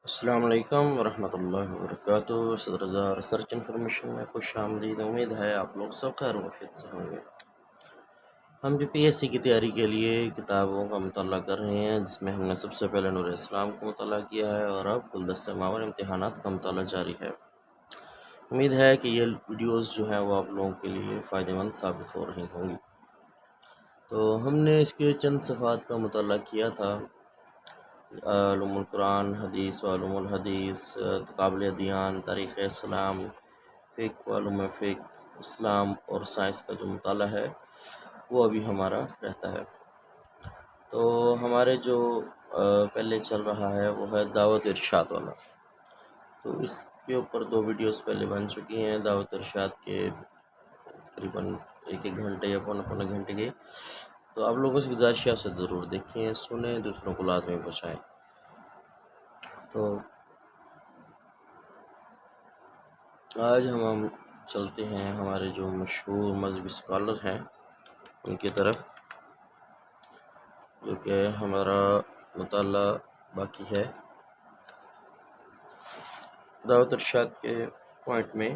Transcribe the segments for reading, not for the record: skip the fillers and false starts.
السلام علیکم ورحمۃ اللہ وبرکاتہ۔ صدر رضا ریسرچ انفارمیشن میں خوش آمدید۔ امید ہے آپ لوگ سب خیر وافیت سے ہوں گے۔ ہم جو پی ایس سی کی تیاری کے لیے کتابوں کا مطالعہ کر رہے ہیں، جس میں ہم نے سب سے پہلے نور اسلام کا مطالعہ کیا ہے اور اب گلدستہ ماور امتحانات کا مطالعہ جاری ہے۔ امید ہے کہ یہ ویڈیوز جو ہیں وہ آپ لوگوں کے لیے فائدہ مند ثابت ہو رہی ہوں گی۔ تو ہم نے اس کے چند صفحات کا مطالعہ کیا تھا: علوم القرآن، حدیث و علوم الحدیث، تقابل ادیان، تاریخ اسلام، فقہ و علوم فقہ، اسلام اور سائنس کا جو مطالعہ ہے وہ ابھی ہمارا رہتا ہے۔ تو ہمارے جو پہلے چل رہا ہے وہ ہے دعوت ارشاد والا۔ تو اس کے اوپر 2 ویڈیوز پہلے بن چکی ہیں، دعوت ارشاد کے تقریباً 1 گھنٹے یا پونے گھنٹے کے۔ تو آپ لوگوں سے گزارش ہے اسے ضرور دیکھیں، سنیں، دوسروں کو لازمی پہنچائیں۔ تو آج ہم چلتے ہیں ہمارے جو مشہور مذہبی اسکالر ہیں ان کی طرف، جو کہ ہمارا مطالعہ باقی ہے۔ دعوت ارشاد کے پوائنٹ میں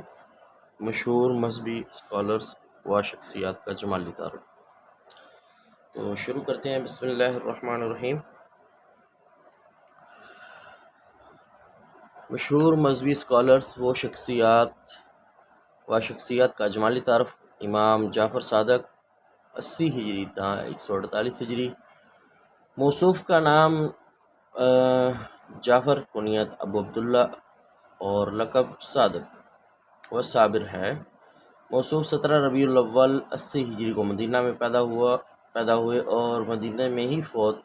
مشہور مذہبی اسکالرز و شخصیات کا جمالی تعارف۔ تو شروع کرتے ہیں، بسم اللہ الرحمن الرحیم۔ مشہور مذہبی اسکالرز و شخصیات کا جمالی تعارف: امام جعفر صادق 80 ہجری تا 148 ہجری۔ موصوف کا نام جعفر، کنیت ابو عبداللہ اور لقب صادق و صابر ہے۔ موصوف 17 ربیع الاول 80 ہجری کو مدینہ میں پیدا ہوئے اور مدینہ میں ہی فوت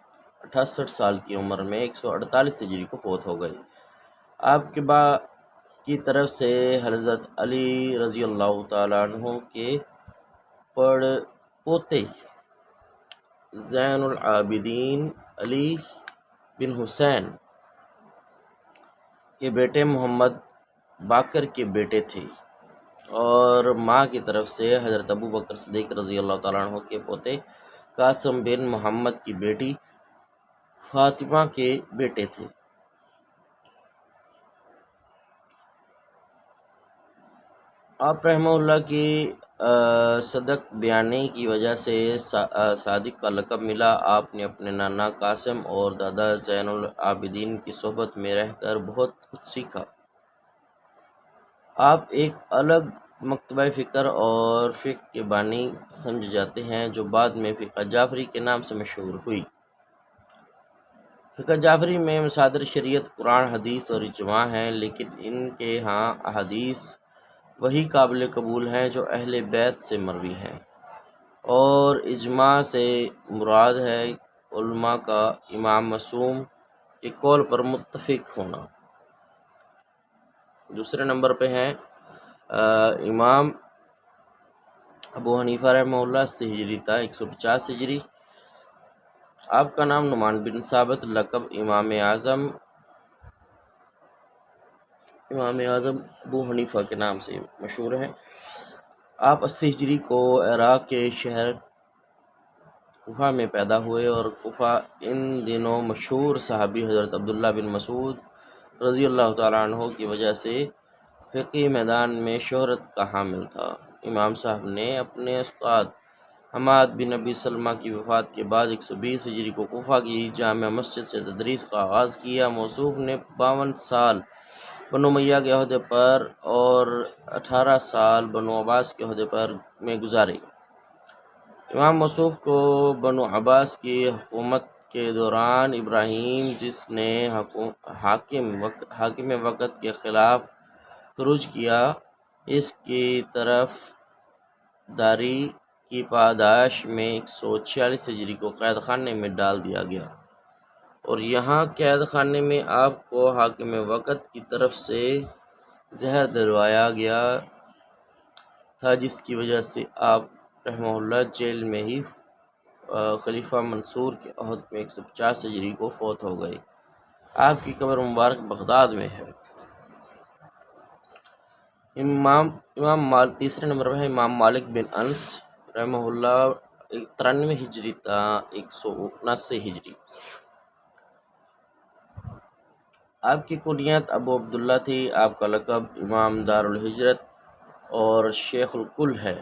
68 سال کی عمر میں 148 ہجری کو فوت ہو گئے۔ آپ کے کی طرف سے حضرت علی رضی اللہ تعالیٰ عنہ کے پوتے زین العابدین علی بن حسین کے بیٹے محمد باقر کے بیٹے تھے، اور ماں کی طرف سے حضرت ابو بکر صدیق رضی اللہ تعالیٰ عنہ کے پوتے قاسم بن محمد کی بیٹی فاطمہ کے بیٹے تھے۔ آپ رحمہ اللہ کی صدق بیانی کی وجہ سے صادق کا لقب ملا۔ آپ نے اپنے نانا قاسم اور دادا زین العابدین کی صحبت میں رہ کر بہت کچھ سیکھا۔ آپ ایک الگ مکتبہ فکر اور فقہ کے بانی سمجھے جاتے ہیں، جو بعد میں فقہ جعفری کے نام سے مشہور ہوئی۔ فقہ جعفری میں مصادر شریعت قرآن، حدیث اور اجماع ہیں، لیکن ان کے ہاں احادیث وہی قابل قبول ہیں جو اہل بیت سے مروی ہیں، اور اجماع سے مراد ہے علماء کا امام معصوم کے قول پر متفق ہونا۔ دوسرے نمبر پہ ہیں امام ابو حنیفہ رحمہ اللہ 80 ہجری تا 150 ہجری۔ آپ کا نام نعمان بن ثابت، لقب امام اعظم ابو حنیفہ کے نام سے مشہور ہیں۔ آپ 80 ہجری کو عراق کے شہر کوفہ میں پیدا ہوئے، اور کوفہ ان دنوں مشہور صحابی حضرت عبداللہ بن مسعود رضی اللہ تعالیٰ عنہ کی وجہ سے فقہی میدان میں شہرت کا حامل تھا۔ امام صاحب نے اپنے استاد حماد بن ابی سلمہ کی وفات کے بعد 120 ہجری کو کوفہ کی جامع مسجد سے تدریس کا آغاز کیا۔ موصوف نے 52 سال بنو امیہ کے عہدے پر اور 18 سال بنو عباس کے عہدے میں گزارے۔ امام موصوف کو بنو عباس کی حکومت کے دوران ابراہیم، جس نے حاکم وقت کے خلاف خروج کیا، اس کی طرف داری کی پاداش میں 146 ہجری کو قید خانے میں ڈال دیا گیا، اور یہاں قید خانے میں آپ کو حاکم وقت کی طرف سے زہر دلوایا گیا تھا، جس کی وجہ سے آپ رحمہ اللہ جیل میں ہی خلیفہ منصور کے عہد میں 150 ہجری کو فوت ہو گئے۔ آپ کی قبر مبارک بغداد میں ہے۔ تیسرے نمبر پر ہے امام مالک بن انس رحمہ اللہ 93 ہجری تا 179 ہجری۔ آپ کی کنیت ابو عبداللہ تھی، آپ کا لقب امام دار الہجرت اور شیخ الکل ہے۔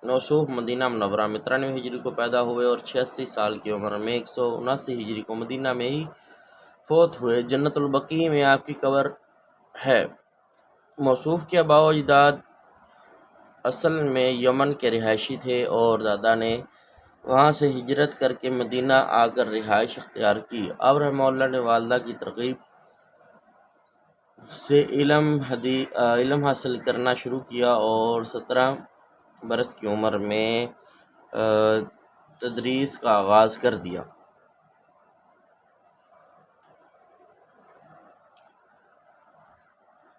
موصوف مدینہ منورہ میں 93 ہجری کو پیدا ہوئے اور 86 سال کی عمر میں 179 ہجری کو مدینہ میں ہی فوت ہوئے۔ جنت البقیع میں آپ کی قبر ہے۔ موصوف کے آباء و اجداد اصل میں یمن کے رہائشی تھے اور دادا نے وہاں سے ہجرت کر کے مدینہ آ کر رہائش اختیار کی۔ آپ رحمہ اللہ نے والدہ کی ترغیب سے علم حاصل کرنا شروع کیا اور 17 برس کی عمر میں تدریس کا آغاز کر دیا۔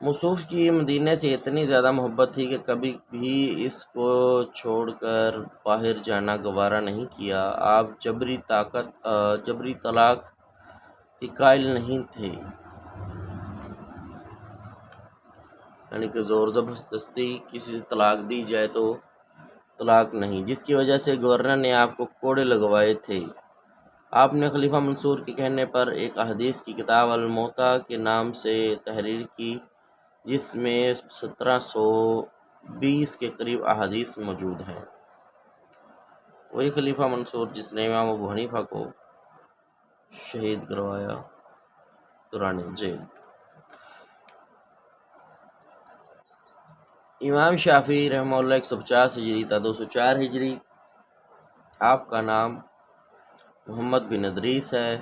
موصوف کی مدینہ سے اتنی زیادہ محبت تھی کہ کبھی بھی اس کو چھوڑ کر باہر جانا گوارا نہیں کیا۔ آپ جبری طلاق کے قائل نہیں تھے، یعنی کہ زور زبردستی کسی سے طلاق دی جائے تو طلاق نہیں، جس کی وجہ سے گورنر نے آپ کو کوڑے لگوائے تھے۔ آپ نے خلیفہ منصور کے کہنے پر ایک احادیث کی کتاب الموطا کے نام سے تحریر کی، جس میں 1720 کے قریب احادیث موجود ہیں۔ وہی خلیفہ منصور جس نے امام ابو حنیفہ کو شہید کروایا دوران جیل۔ امام شافعی رحمہ اللہ 150 ہجری تا 204 ہجری۔ آپ کا نام محمد بن ادریس ہے۔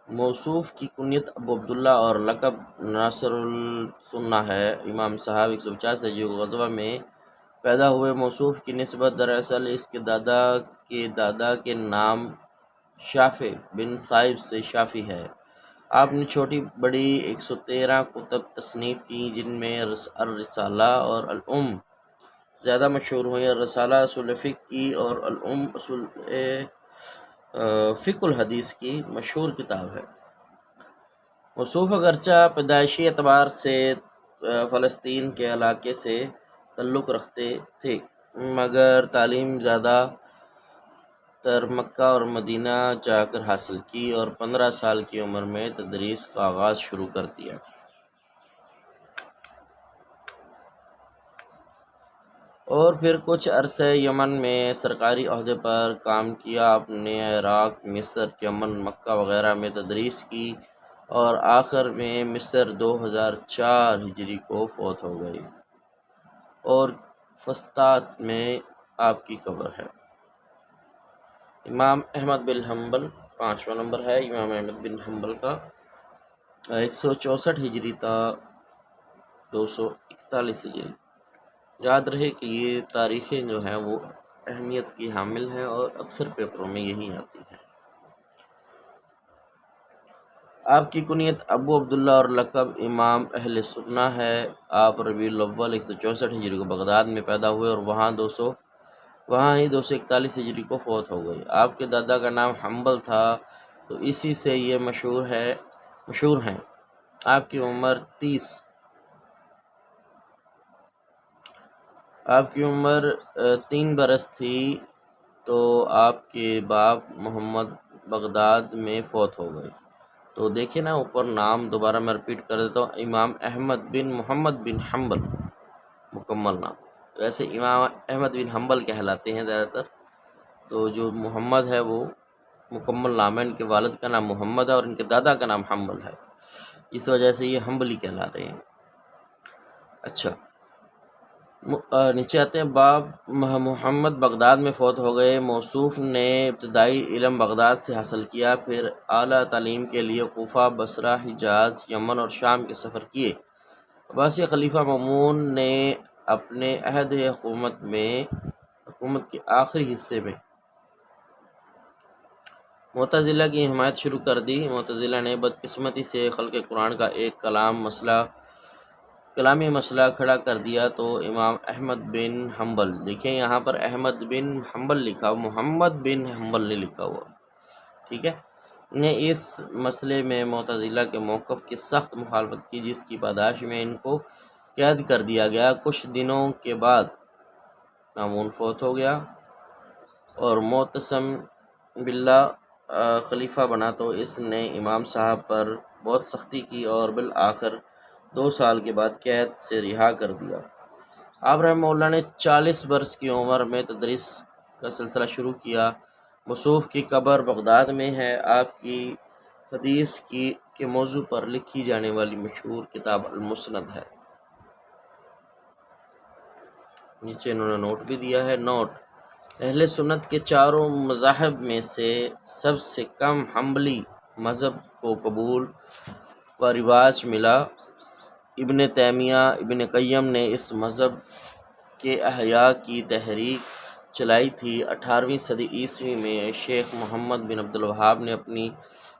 موصوف کی کنیت ابو عبداللہ اور لقب ناصر السنہ ہے۔ امام صاحب 150 ہجری کو غزوہ میں پیدا ہوئے۔ موصوف کی نسبت دراصل اس کے دادا کے نام شافع بن صائب سے شافی ہے۔ آپ نے چھوٹی بڑی 113 کتب تصنیف کی، جن میں الرسالہ اور الام زیادہ مشہور ہوئی۔ الرسالہ اصول فقہ کی اور الام اصول فقہ الحدیث کی مشہور کتاب ہے۔ موصوف اگرچہ پیدائشی اعتبار سے فلسطین کے علاقے سے تعلق رکھتے تھے، مگر تعلیم زیادہ تر مکہ اور مدینہ جا کر حاصل کی اور 15 سال کی عمر میں تدریس کا آغاز شروع کر دیا۔ اور پھر کچھ عرصے یمن میں سرکاری عہدے پر کام کیا۔ آپ نے عراق، مصر، یمن، مکہ وغیرہ میں تدریس کی اور آخر میں مصر 2004 ہجری کو فوت ہو گئے اور فسطاط میں آپ کی قبر ہے۔ امام احمد بن حنبل 5واں نمبر ہے۔ امام احمد بن حنبل کا 164 ہجری تا 241 ہجری۔ یاد رہے کہ یہ تاریخیں جو ہیں وہ اہمیت کی حامل ہیں اور اکثر پیپروں میں یہی آتی ہیں۔ آپ کی کنیت ابو عبداللہ اور لقب امام اہل سنہ ہے۔ آپ ربیع الاول 164 ہجری کو بغداد میں پیدا ہوئے اور وہاں ہی 241 ہجری کو فوت ہو گئے۔ آپ کے دادا کا نام حنبل تھا، تو اسی سے یہ مشہور ہیں۔ آپ کی عمر 3 برس تھی تو آپ کے باپ محمد بغداد میں فوت ہو گئے۔ تو دیکھیں نا، اوپر نام دوبارہ میں رپیٹ کر دیتا ہوں، امام احمد بن محمد بن حنبل مکمل نام۔ ویسے امام احمد بن حنبل کہلاتے ہیں زیادہ تر، تو جو محمد ہے وہ مکمل نام ہے۔ ان کے والد کا نام محمد ہے اور ان کے دادا کا نام حنبل ہے، اس وجہ سے یہ حنبلی کہلا رہے ہیں۔ اچھا، نیچے آتے ہیں۔ باب محمد بغداد میں فوت ہو گئے۔ موصوف نے ابتدائی علم بغداد سے حاصل کیا، پھر اعلیٰ تعلیم کے لیے کوفہ، بصرہ، حجاز، یمن اور شام کے سفر کیے۔ عباسی خلیفہ مامون نے اپنے عہد حکومت کے آخری حصے میں معتزلہ کی حمایت شروع کر دی۔ معتزلہ نے بدقسمتی سے خلق قرآن کا ایک کلامی مسئلہ کھڑا کر دیا، تو امام احمد بن حنبل، دیکھیں یہاں پر احمد بن حنبل لکھا ہوا، محمد بن حنبل نہیں لکھا ہوا، ٹھیک ہے، نے اس مسئلے میں معتزلہ کے موقف کی سخت مخالفت کی، جس کی پاداش میں ان کو قید کر دیا گیا۔ کچھ دنوں کے بعد مامون فوت ہو گیا اور معتصم باللہ خلیفہ بنا، تو اس نے امام صاحب پر بہت سختی کی اور بالآخر 2 سال کے بعد قید سے رہا کر دیا۔ آپ رحمہ اللہ نے 40 برس کی عمر میں تدریس کا سلسلہ شروع کیا۔ موصوف کی قبر بغداد میں ہے۔ آپ کی حدیث کے موضوع پر لکھی جانے والی مشہور کتاب المسند ہے۔ نیچے انہوں نے نوٹ بھی دیا ہے۔ نوٹ: اہل سنت کے چاروں مذاہب میں سے سب سے کم حنبلی مذہب کو قبول و رواج ملا۔ ابن تیمیہ، ابن قیم نے اس مذہب کے احیاء کی تحریک چلائی تھی۔ 18ویں صدی عیسوی میں شیخ محمد بن عبد الوہاب نے اپنی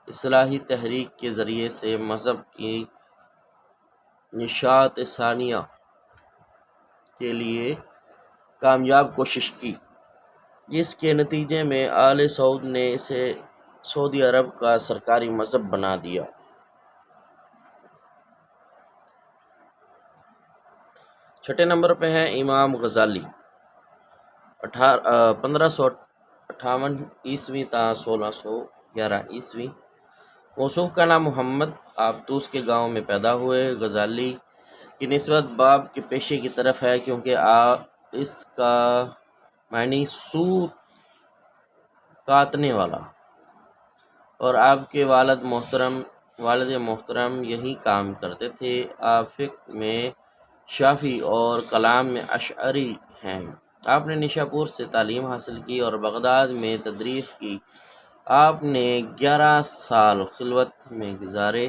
اصلاحی تحریک کے ذریعے سے مذہب کی نشاط ثانیہ کے لیے کامیاب کوشش کی، جس کے نتیجے میں آل سعود نے اسے سعودی عرب کا سرکاری مذہب بنا دیا۔ چھٹے نمبر پہ ہیں امام غزالی، 1558 عیسوی تا 1611 عیسوی۔ موصوف کا نام محمد، آپ توس کے گاؤں میں پیدا ہوئے۔ غزالی کی نسبت باب کے پیشے کی طرف ہے، کیونکہ اس کا معنی سوت کاٹنے والا، اور آپ کے والد محترم یہی کام کرتے تھے۔ آپ فقہ میں شافعی اور کلام میں اشعری ہیں۔ آپ نے نشاپور سے تعلیم حاصل کی اور بغداد میں تدریس کی۔ آپ نے 11 سال خلوت میں گزارے۔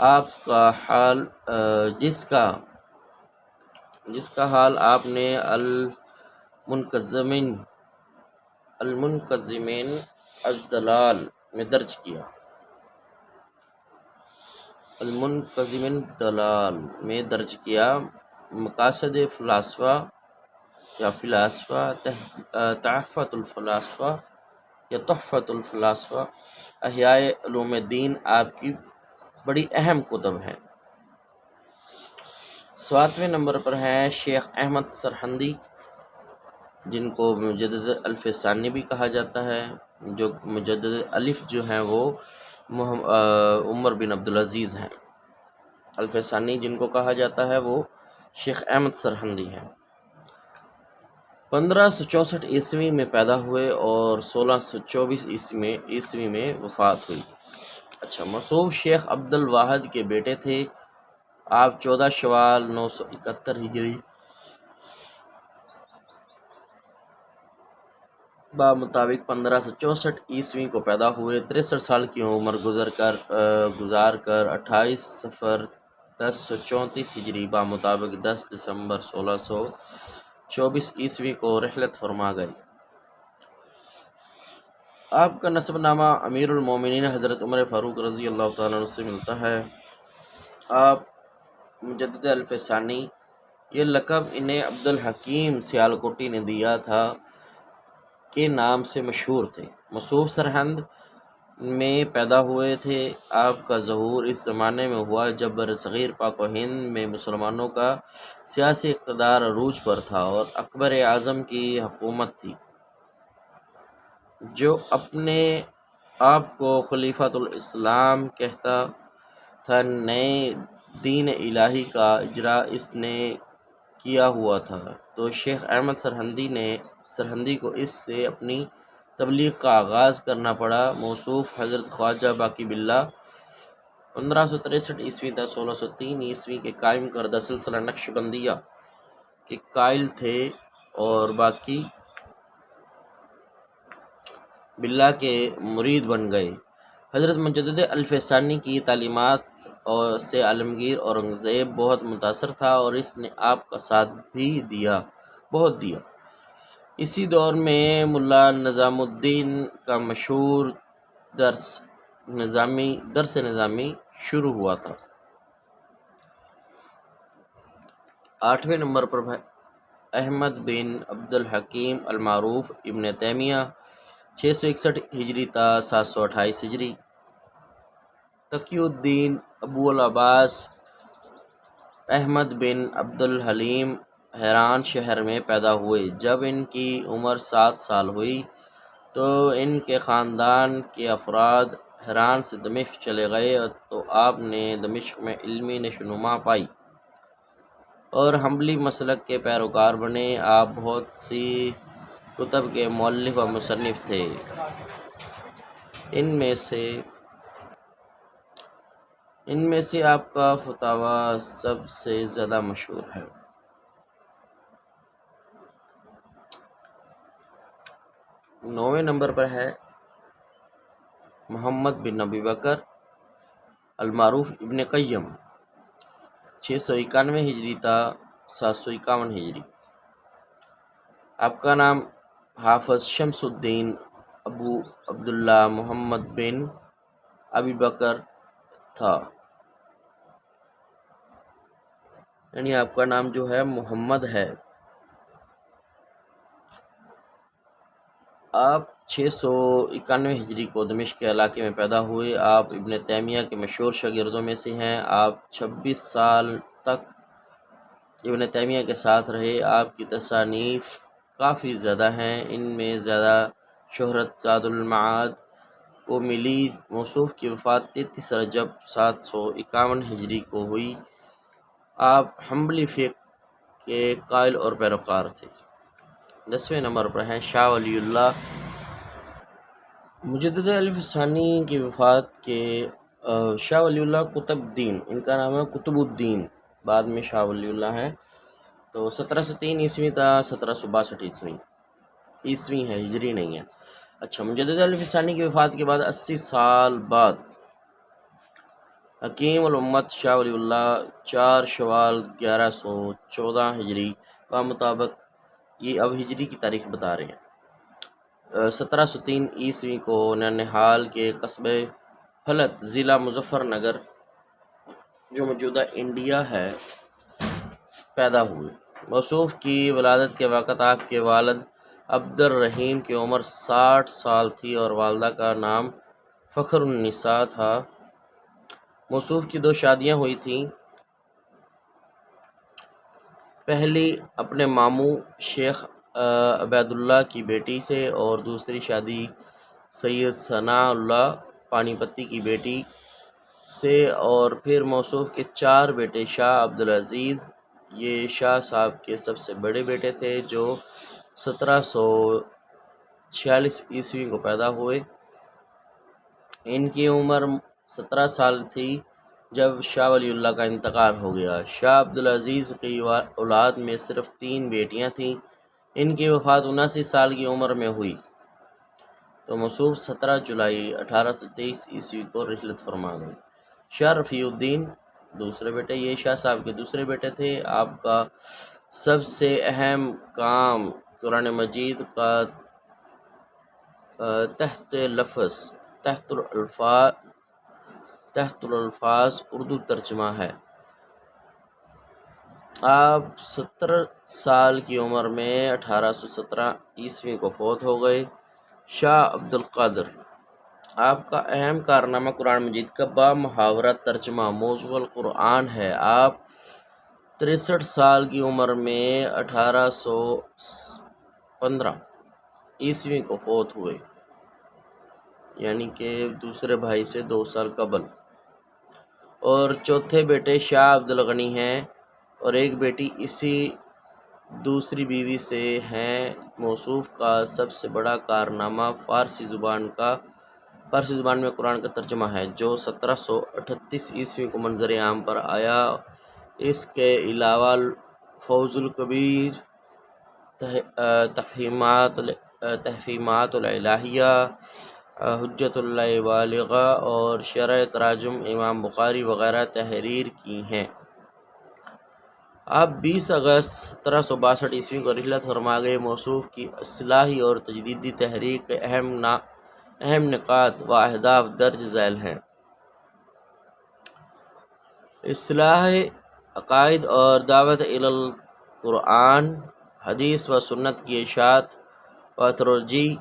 آپ کا حال جس کا حال آپ نے المنقذمین الدلال میں درج کیا۔ مقاصد فلاسفہ، تحفۃ الفلاسفہ، احیاء علوم الدین آپ کی بڑی اہم کتب ہیں۔ 7ویں نمبر پر ہیں شیخ احمد سرہندی، جن کو مجدد الف ثانی بھی کہا جاتا ہے۔ جو مجدد الف جو ہیں وہ عمر بن عبدالعزیز ہیں۔ الف ثانی جن کو کہا جاتا ہے وہ شیخ احمد سرہندی ہیں۔ 1564 عیسوی میں پیدا ہوئے اور 1624 عیسوی میں وفات ہوئی۔ موصوف شیخ عبد الواحد کے بیٹے تھے۔ آپ 14 شوال 971 ہجری مطابق 1564 عیسوی کو پیدا ہوئے۔ 63 سال کی عمر گزار کر 28 صفر 1034 ہجری مطابق 10 دسمبر 1624 عیسوی کو رحلت فرما گئے۔ آپ کا نسب نامہ امیر المومنین حضرت عمر فاروق رضی اللہ تعالیٰ عنہ سے ملتا ہے۔ آپ مجدد الف ثانی، یہ لقب انہیں عبد الحکیم سیالکوٹی نے دیا تھا، کے نام سے مشہور تھے۔ موصوف سرہند میں پیدا ہوئے تھے۔ آپ کا ظہور اس زمانے میں ہوا جب برصغیر پاک و ہند میں مسلمانوں کا سیاسی اقتدار عروج پر تھا اور اکبر اعظم کی حکومت تھی، جو اپنے آپ کو خلیفۃ الاسلام کہتا تھا۔ نئے دین الہی کا اجرا اس نے کیا ہوا تھا، تو شیخ احمد سرہندی کو اس سے اپنی تبلیغ کا آغاز کرنا پڑا۔ موصوف حضرت خواجہ باقی باللہ 1563 عیسوی تا 1603 عیسوی کے قائم کردہ سلسلہ نقش بندیہ کے قائل تھے اور باقی باللہ کے مرید بن گئے۔ حضرت مجدد الف ثانی کی تعلیمات سے عالمگیر اورنگزیب بہت متاثر تھا اور اس نے آپ کا ساتھ بھی بہت دیا۔ اسی دور میں ملا نظام الدین کا مشہور درس نظامی شروع ہوا تھا۔ 8ویں نمبر پر احمد بن عبد الحکیم المعروف ابن تیمیہ 661 ہجری تا 728 ہجری۔ تقی الدین ابو العباس احمد بن عبد الحلیم حیران شہر میں پیدا ہوئے۔ جب ان کی عمر 7 سال ہوئی تو ان کے خاندان کے افراد حران سے دمشق چلے گئے تو آپ نے دمشق میں علمی نشوونما پائی اور حنبلی مسلک کے پیروکار بنے۔ آپ بہت سی کتب کے مؤلف و مصنف تھے۔ ان میں سے آپ کا فتاویٰ سب سے زیادہ مشہور ہے۔ 9ویں نمبر پر ہے محمد بن ابی بکر المعروف ابن قیم، 691 ہجری تا 751 ہجری۔ آپ کا نام حافظ شمس الدین ابو عبداللہ محمد بن ابی بکر تھا، یعنی آپ کا نام جو ہے محمد ہے۔ آپ 691 ہجری کو دمشق کے علاقے میں پیدا ہوئے۔ آپ ابن تیمیہ کے مشہور شاگردوں میں سے ہیں۔ آپ 26 سال تک ابن تیمیہ کے ساتھ رہے۔ آپ کی تصانیف کافی زیادہ ہیں، ان میں زیادہ شہرت زاد المعاد کو ملی۔ موصوف کی وفات 33 رجب 751 ہجری کو ہوئی۔ آپ حنبلی فقہ کے قائل اور پیروکار تھے۔ 10ویں نمبر پر ہیں شاہ ولی اللہ مجدد الف ثانی کی وفات کے شاہ ولی اللہ قطب الدین، ان کا نام ہے قطب الدین، بعد میں شاہ ولی اللہ ہیں۔ تو 1703 عیسوی تا 1762 عیسوی ہے، ہجری نہیں ہے۔ اچھا، مجدد الف ثانی کی وفات کے بعد 80 سال بعد حکیم الامت شاہ ولی اللہ 4 شوال 1114 ہجری کا مطابق، یہ اب ہجری کی تاریخ بتا رہے ہیں، 1703 عیسوی کو ننہال کے قصبے پھلت ضلع مظفر نگر جو موجودہ انڈیا ہے پیدا ہوئے۔ موصوف کی ولادت کے وقت آپ کے والد عبد الرحیم کی عمر 60 سال تھی اور والدہ کا نام فخر النساء تھا۔ موصوف کی 2 شادیاں ہوئی تھیں، پہلی اپنے ماموں شیخ عبید اللہ کی بیٹی سے اور دوسری شادی سید ثناء اللہ پانی پتی کی بیٹی سے، اور پھر موصوف کے 4 بیٹے شاہ عبدالعزیز، یہ شاہ صاحب کے سب سے بڑے بیٹے تھے جو 1746 عیسوی کو پیدا ہوئے۔ ان کی عمر 17 سال تھی جب شاہ ولی اللہ کا انتقال ہو گیا۔ شاہ عبدالعزیز کی اولاد میں صرف 3 بیٹیاں تھیں۔ ان کی وفات 79 سال کی عمر میں ہوئی۔ تو موصوف 17 جولائی 1823 عیسوی کو رحلت فرما گئے۔ شاہ رفیع الدین دوسرے بیٹے، یہ شاہ صاحب کے دوسرے بیٹے تھے۔ آپ کا سب سے اہم کام قرآن مجید کا تحت الالفاظ اردو ترجمہ ہے۔ آپ 70 سال کی عمر میں 1817 عیسوی کو فوت ہو گئے۔ شاہ عبد القادر، آپ کا اہم کارنامہ قرآن مجید کا بامحاورہ ترجمہ موضوع القرآن ہے۔ آپ 63 سال کی عمر میں 1815 عیسوی کو فوت ہوئے، یعنی کہ دوسرے بھائی سے 2 سال قبل۔ اور چوتھے بیٹے شاہ عبد الغنی ہیں اور ایک بیٹی اسی دوسری بیوی سے ہیں۔ موصوف کا سب سے بڑا کارنامہ فارسی زبان میں قرآن کا ترجمہ ہے جو 1738 عیسوی کو منظر عام پر آیا۔ اس کے علاوہ فوز الکبیر، تفہیمات الالہیہ، حجت اللہ بالغہ اور شرح تراجم امام بخاری وغیرہ تحریر کی ہیں۔ آپ 20 اگست 1762 عیسوی کو رحلت فرما گئے۔ موصوف کی اصلاحی اور تجدیدی تحریک کے اہم نکات و اہداف درج ذیل ہیں: اصلاح عقائد اور دعوت الی القرآن، حدیث و سنت کی اشاعت و ترویج،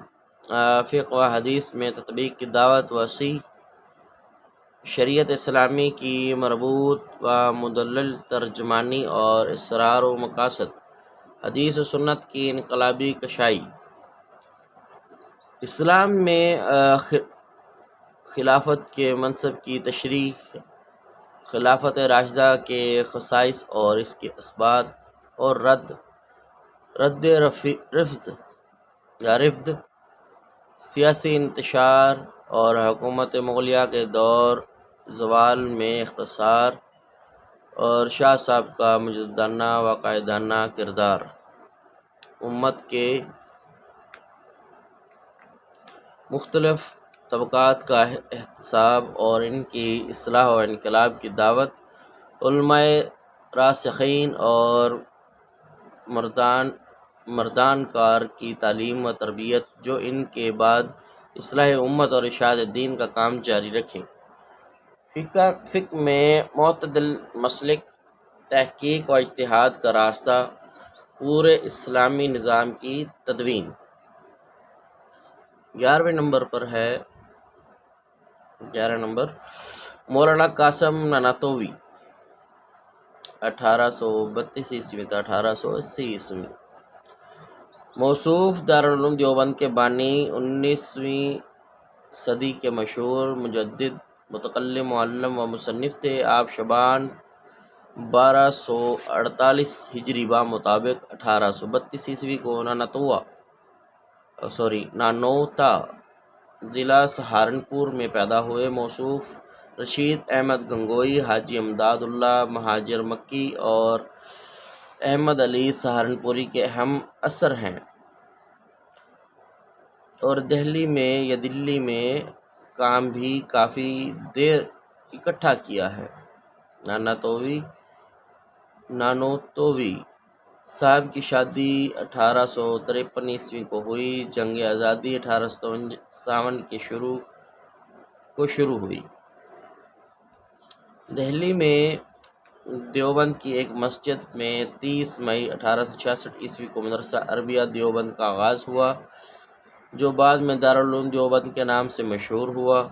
فقہ و حدیث میں تطبیق کی دعوت، وسیع شریعت اسلامی کی مربوط و مدلل ترجمانی اور اسرار و مقاصد، حدیث و سنت کی انقلابی کشائی، اسلام میں خلافت کے منصب کی تشریح، خلافت راشدہ کے خصائص اور اس کے اثبات، اور رفض، سیاسی انتشار اور حکومت مغلیہ کے دور زوال میں اختصار، اور شاہ صاحب کا مجددانہ و قائدانہ کردار، امت کے مختلف طبقات کا احتساب اور ان کی اصلاح و انقلاب کی دعوت، علماء راسخین اور مردان کار کی تعلیم و تربیت جو ان کے بعد اصلاح امت اور اشاعت دین کا کام جاری رکھیں، فقہ میں معتدل مسلک، تحقیق و اجتہاد کا راستہ، پورے اسلامی نظام کی تدوین۔ 11 نمبر پر ہے 11 نمبر مولانا قاسم نانوتوی 1832 عیسوی تا 1880 عیسوی، موصوف دارالعلوم دیوبند کے بانی، 19ویں صدی کے مشہور مجدد، متکلم، معلم و مصنف تھے۔ آپ شعبان 1248 ہجری مطابق 1832 عیسوی کو نانوتا ضلع سہارنپور میں پیدا ہوئے۔ موصوف رشید احمد گنگوئی، حاجی امداد اللہ مہاجر مکی اور احمد علی سہارنپوری کے اہم اثر ہیں، اور دلی میں کام بھی کافی دیر اکٹھا کیا ہے۔ نانوتوی صاحب کی شادی 1853 عیسوی کو ہوئی۔ جنگ آزادی 1857 کو شروع ہوئی۔ دہلی میں دیوبند کی ایک مسجد میں 30 مئی 1866 عیسوی کو مدرسہ عربیہ دیوبند کا آغاز ہوا، جو بعد میں دارالعلوم دیوبند کے نام سے مشہور ہوا،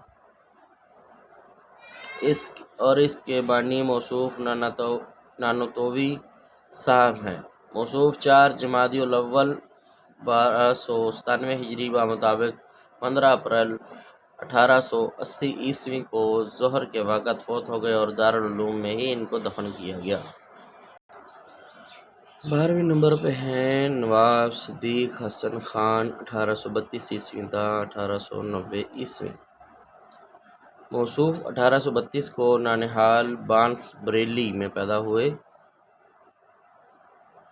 اس کے بانی موصوف نانوتوی صاحب ہیں۔ موصوف 4 جمادی الاول 1297 ہجری مطابق 15 اپریل 1880 عیسوی کو ظہر کے وقت فوت ہو گئے اور دارالعلوم میں ہی ان کو دفن کیا گیا۔ 12ویں نمبر پہ ہیں نواب صدیق حسن خان 1832 عیسوی تا 1890 عیسوی، موصوف 1832 کو نانہال بانس بریلی میں پیدا ہوئے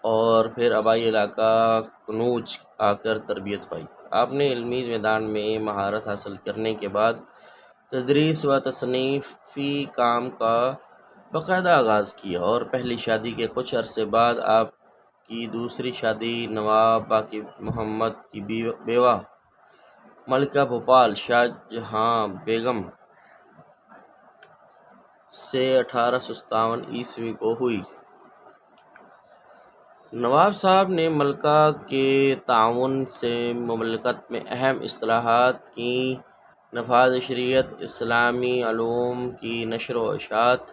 اور پھر آبائی علاقہ کنوج آ کر تربیت پائی۔ آپ نے علمی میدان میں مہارت حاصل کرنے کے بعد تدریس و تصنیفی کام کا باقاعدہ آغاز کیا، اور پہلی شادی کے کچھ عرصے بعد آپ کی دوسری شادی نواب باقی محمد کی بیوہ ملکہ بھوپال شاہ جہاں بیگم سے 1857 عیسوی کو ہوئی۔ نواب صاحب نے ملکہ کے تعاون سے مملکت میں اہم اصلاحات کیں، نفاذ شریعت، اسلامی علوم کی نشر و اشاعت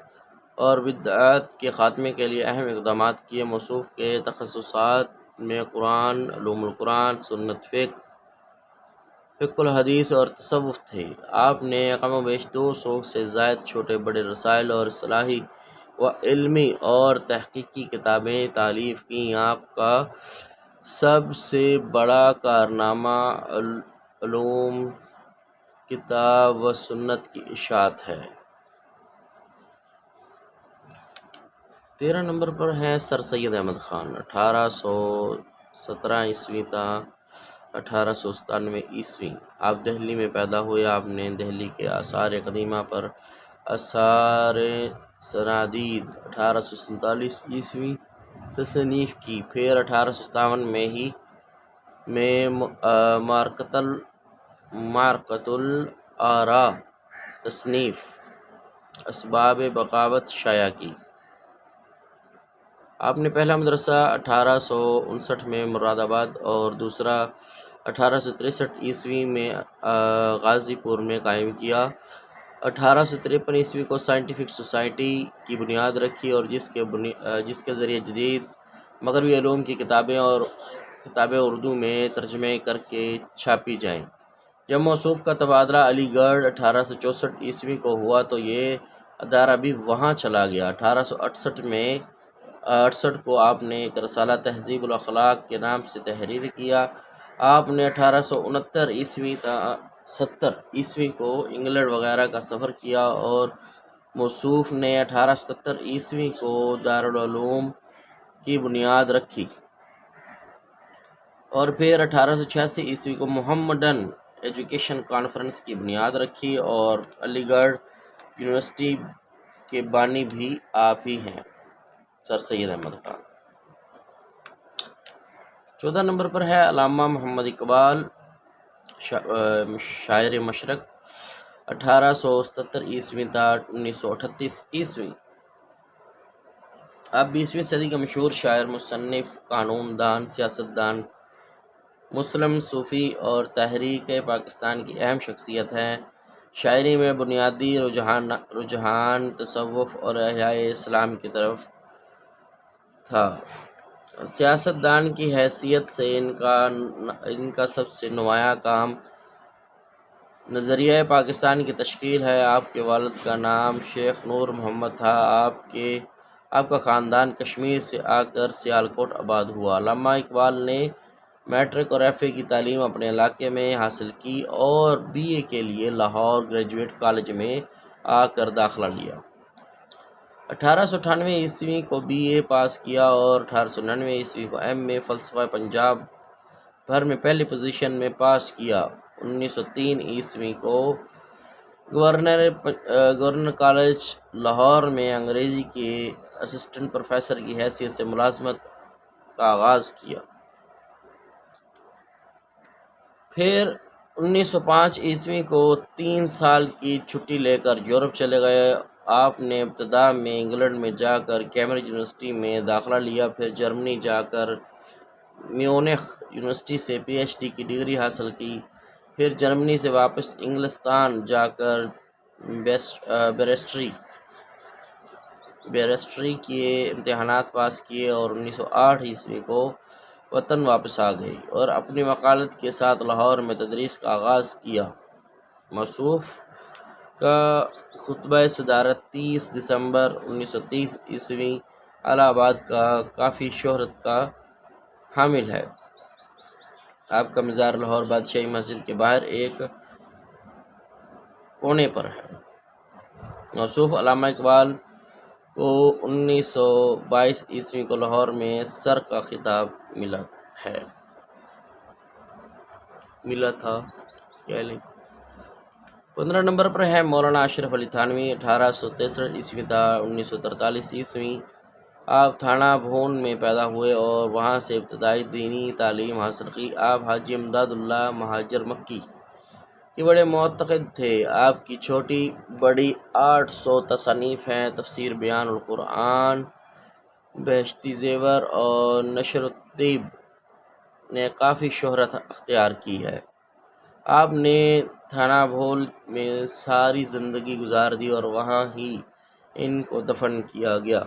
اور بدعات کے خاتمے کے لیے اہم اقدامات کیے۔ موصوف کے تخصصات میں قرآن، علوم القرآن، سنت فقہ الحدیث اور تصوف تھے۔ آپ نے کم و بیش 200 سے زائد چھوٹے بڑے رسائل اور اصلاحی و علمی اور تحقیقی کتابیں تالیف کیں۔ آپ کا سب سے بڑا کارنامہ علوم، کتاب و سنت کی اشاعت ہے۔ 13 نمبر پر ہیں سر سید احمد خان 1817 عیسوی تا 1897 عیسوی، آپ دہلی میں پیدا ہوئے۔ آپ نے دہلی کے آثار قدیمہ پر آثار سنادید 1847 عیسوی تصنیف کی، پھر 1857 میں مارکۃ الآراء تصنیف اسباب بغاوت شائع کی۔ آپ نے پہلا مدرسہ 1859 میں مراد آباد اور دوسرا 1863 عیسوی میں غازی پور میں قائم کیا۔ 1853 عیسوی کو سائنٹیفک سوسائٹی کی بنیاد رکھی، اور جس کے ذریعے جدید مغربی علوم کی کتابیں اردو میں ترجمے کر کے چھاپی جائیں۔ جب موصوف کا تبادلہ علی گڑھ 1864 کو ہوا تو یہ ادارہ بھی وہاں چلا گیا۔ 1868 کو آپ نے ایک رسالہ تہذیب الاخلاق کے نام سے تحریر کیا۔ آپ نے 1869 تا 70 کو انگلینڈ وغیرہ کا سفر کیا اور موصوف نے 1877 کو دارالعلوم کی بنیاد رکھی اور پھر 1886 کو محمدن ایجوکیشن کانفرنس کی بنیاد رکھی اور علی گڑھ یونیورسٹی کے بانی بھی آپ ہی ہیں، سر سید احمد خان۔ 14 نمبر پر ہے علامہ محمد اقبال، شاعر مشرق، 1877 تا 1938۔ اب 20ویں صدی کا مشہور شاعر، مصنف، قانون دان، سیاست دان، مسلم صوفی اور تحریک پاکستان کی اہم شخصیت ہے۔ شاعری میں بنیادی رجحان تصوف اور احیاء اسلام کی طرف تھا۔ سیاست دان کی حیثیت سے ان کا سب سے نمایاں کام نظریہ پاکستان کی تشکیل ہے۔ آپ کے والد کا نام شیخ نور محمد تھا۔ آپ کا خاندان کشمیر سے آ کر سیالکوٹ آباد ہوا۔ علامہ اقبال نے میٹرک اور ایف اے کی تعلیم اپنے علاقے میں حاصل کی اور بی اے کے لیے لاہور گریجویٹ کالج میں آ کر داخلہ لیا۔ 1898 کو بی اے پاس کیا اور 1899 کو ایم اے فلسفہ پنجاب بھر میں پہلی پوزیشن میں پاس کیا۔ 1903 کو گورنر کالج لاہور میں انگریزی کے اسسٹنٹ پروفیسر کی حیثیت سے ملازمت کا آغاز کیا۔ پھر 1905 کو 3 سال کی چھٹی لے کر یورپ چلے گئے۔ آپ نے ابتدا میں انگلینڈ میں جا کر کیمبرج یونیورسٹی میں داخلہ لیا، پھر جرمنی جا کر میونخ یونیورسٹی سے پی ایچ ڈی کی ڈگری حاصل کی، پھر جرمنی سے واپس انگلستان جا کر بیرسٹری کے امتحانات پاس کیے اور 1908 کو وطن واپس آ گئی اور اپنی وکالت کے ساتھ لاہور میں تدریس کا آغاز کیا۔ موصوف کا خطبہ صدارت 30 دسمبر 1930 الہ آباد کا کافی شہرت کا حامل ہے۔ آپ کا مزار لاہور بادشاہی مسجد کے باہر ایک کونے پر ہے۔ موصوف علامہ اقبال کو 1922 کو لاہور میں سر کا خطاب ملا تھا۔ 15 نمبر پر ہے مولانا اشرف علی تھانوی، 1863 تا 1943۔ آپ تھانہ بھون میں پیدا ہوئے اور وہاں سے ابتدائی دینی تعلیم حاصل کی۔ آپ حاجی امداد اللہ مہاجر مکی کے بڑے معتقد تھے۔ آپ کی چھوٹی بڑی 800 تصانیف ہیں۔ تفسیر بیان القرآن، بہشتی زیور اور نشر الطیب نے کافی شہرت اختیار کی ہے۔ آپ نے تھانہ بھول میں ساری زندگی گزار دی اور وہاں ہی ان کو دفن کیا گیا۔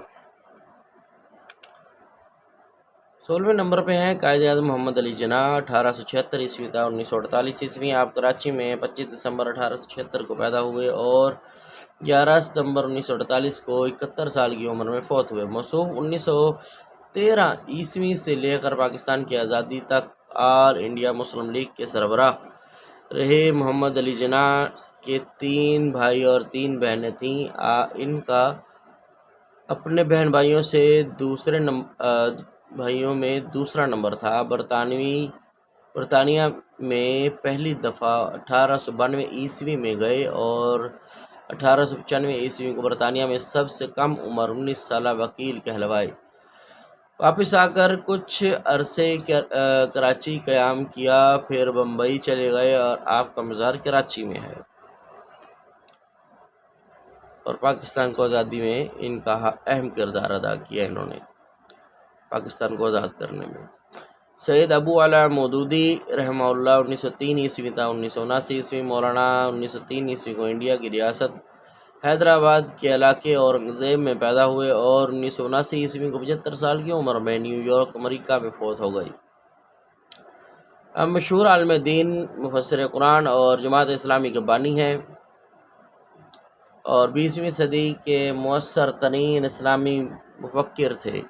16 نمبر پہ ہیں قائد اعظم محمد علی جناح، 1876 تا 1948۔ آپ کراچی میں 25 دسمبر 1876 کو پیدا ہوئے اور 11 ستمبر 1948 کو 71 سال کی عمر میں فوت ہوئے۔ موصوف 1913 سے لے کر پاکستان کی آزادی تک آل انڈیا مسلم لیگ کے سربراہ رہے۔ محمد علی جناح کے 3 بھائی اور 3 بہنیں تھیں۔ ان کا اپنے بہن بھائیوں میں دوسرا نمبر تھا۔ برطانیہ میں پہلی دفعہ 1892 میں گئے اور 1895 کو برطانیہ میں سب سے کم عمر 19 سالہ وکیل کہلوائے۔ واپس آ کر کچھ عرصے کراچی قیام کیا، پھر بمبئی چلے گئے اور آپ کا مزار کراچی میں ہے اور پاکستان کو آزادی میں ان کا اہم کردار ادا کیا انہوں نے پاکستان کو آزاد کرنے میں۔ سید ابو علا مودودی رحمہ اللہ 1903 تا 1979۔ مولانا 1903 کو انڈیا کی ریاست حیدرآباد کے علاقے اورنگزیب میں پیدا ہوئے اور 1979 کو 75 سال کی عمر میں نیو یارک امریکہ میں فوت ہو گئی۔ مشہور عالم دین، مفسر قرآن اور جماعت اسلامی کے بانی ہیں، اور 20ویں صدی کے مؤثر ترین اسلامی مفکر تھے۔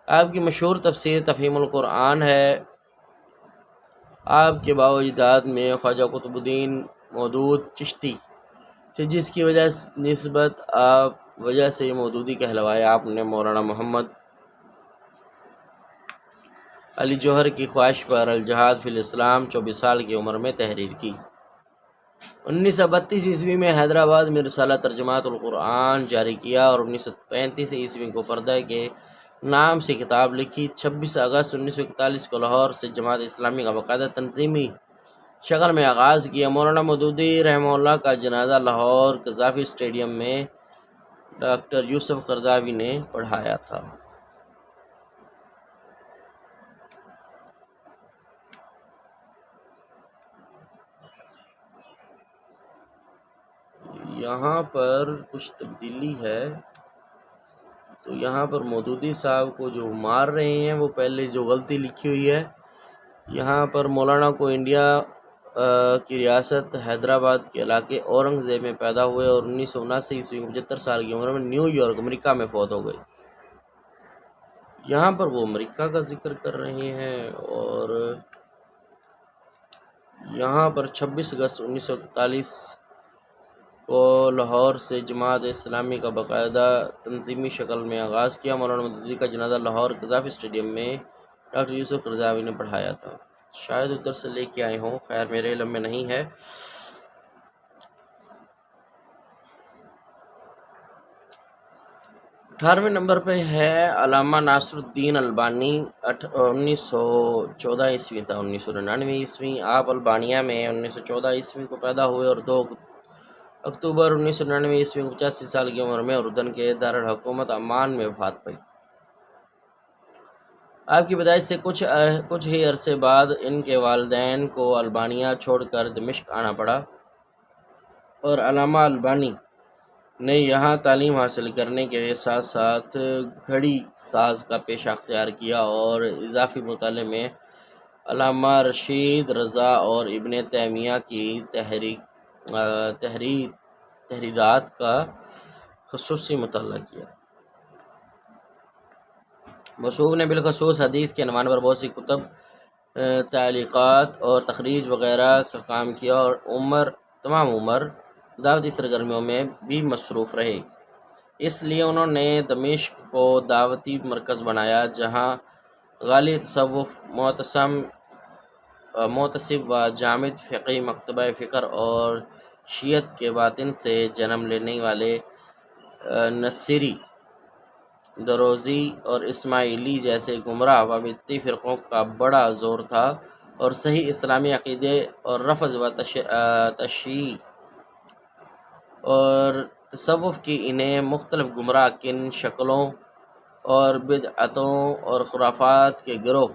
آپ کی مشہور تفسیر تفہیم القرآن ہے۔ آپ کے باوجداد میں خواجہ قطب الدین مودود چشتی تھے، جس کی وجہ سے مودودی کہلوائے۔ آپ نے مولانا محمد علی جوہر کی خواہش پر الجہاد فی الاسلام 24 سال کی عمر میں تحریر کی۔ 1932 عیسوی میں حیدرآباد میں رسالہ ترجمات القرآن جاری کیا، اور 1935 عیسوی کو پردہ کے نام سے کتاب لکھی۔ 26 اگست 1941 کو لاہور سے جماعت اسلامی کا باقاعدہ تنظیمی شکل میں آغاز کیا۔ مولانا مودودی رحمہ اللہ کا جنازہ لاہور قذافی اسٹیڈیم میں ڈاکٹر یوسف قرضاوی نے پڑھایا تھا۔ یہاں پر کچھ تبدیلی ہے، تو یہاں پر مودودی صاحب کو جو مار رہے ہیں وہ پہلے جو غلطی لکھی ہوئی ہے، یہاں پر مولانا کو انڈیا کی ریاست حیدرآباد کے علاقے اورنگ زیب میں پیدا ہوئے، اور 1979 عیسوی میں 75 سال کی عمر میں نیو یارک امریکہ میں فوت ہو گئے۔ یہاں پر وہ امریکہ کا ذکر کر رہے ہیں، اور یہاں پر 26 اگست 1941 کو لاہور سے جماعت اسلامی کا باقاعدہ تنظیمی شکل میں آغاز کیا۔ مولانا مودودی کا جنازہ لاہور قذافی اسٹیڈیم میں ڈاکٹر یوسف قرضاوی نے پڑھایا تھا۔ شاید ادھر سے لے کے آئے ہوں، خیر میرے علم میں نہیں ہے۔ 18ویں نمبر پہ ہے علامہ ناصر الدین البانی، 1914 عیسوی تا 1999 عیسوی۔ آپ البانیہ میں 1914 عیسوی کو پیدا ہوئے، اور 2 اکتوبر 1999 عیسوی کو 85 سال کی عمر میں اردن کے دارالحکومت عمان میں وفات پائی۔ آپ کی پیدائش سے کچھ ہی عرصے بعد ان کے والدین کو البانیہ چھوڑ کر دمشق آنا پڑا، اور علامہ البانی نے یہاں تعلیم حاصل کرنے کے ساتھ ساتھ گھڑی ساز کا پیشہ اختیار کیا، اور اضافی مطالعے میں علامہ رشید رضا اور ابن تیمیہ کی تحریرات کا خصوصی مطالعہ کیا۔ مصوب نے بالخصوص حدیث کے عنوان پر بہت سی کتب، تعلیقات اور تخریج وغیرہ کا کام کیا، اور تمام عمر دعوتی سرگرمیوں میں بھی مصروف رہے۔ اس لیے انہوں نے دمشق کو دعوتی مرکز بنایا، جہاں غالی تصوف، معتصب و جامد فقہی مکتبہ فکر اور شیعت کے باطن سے جنم لینے والے نصیری، دروزی اور اسماعیلی جیسے گمراہ و بدعتی فرقوں کا بڑا زور تھا، اور صحیح اسلامی عقیدے اور رفض و تشیع اور تصوف کی انہیں مختلف گمراہ کن شکلوں اور بدعتوں اور خرافات کے گرد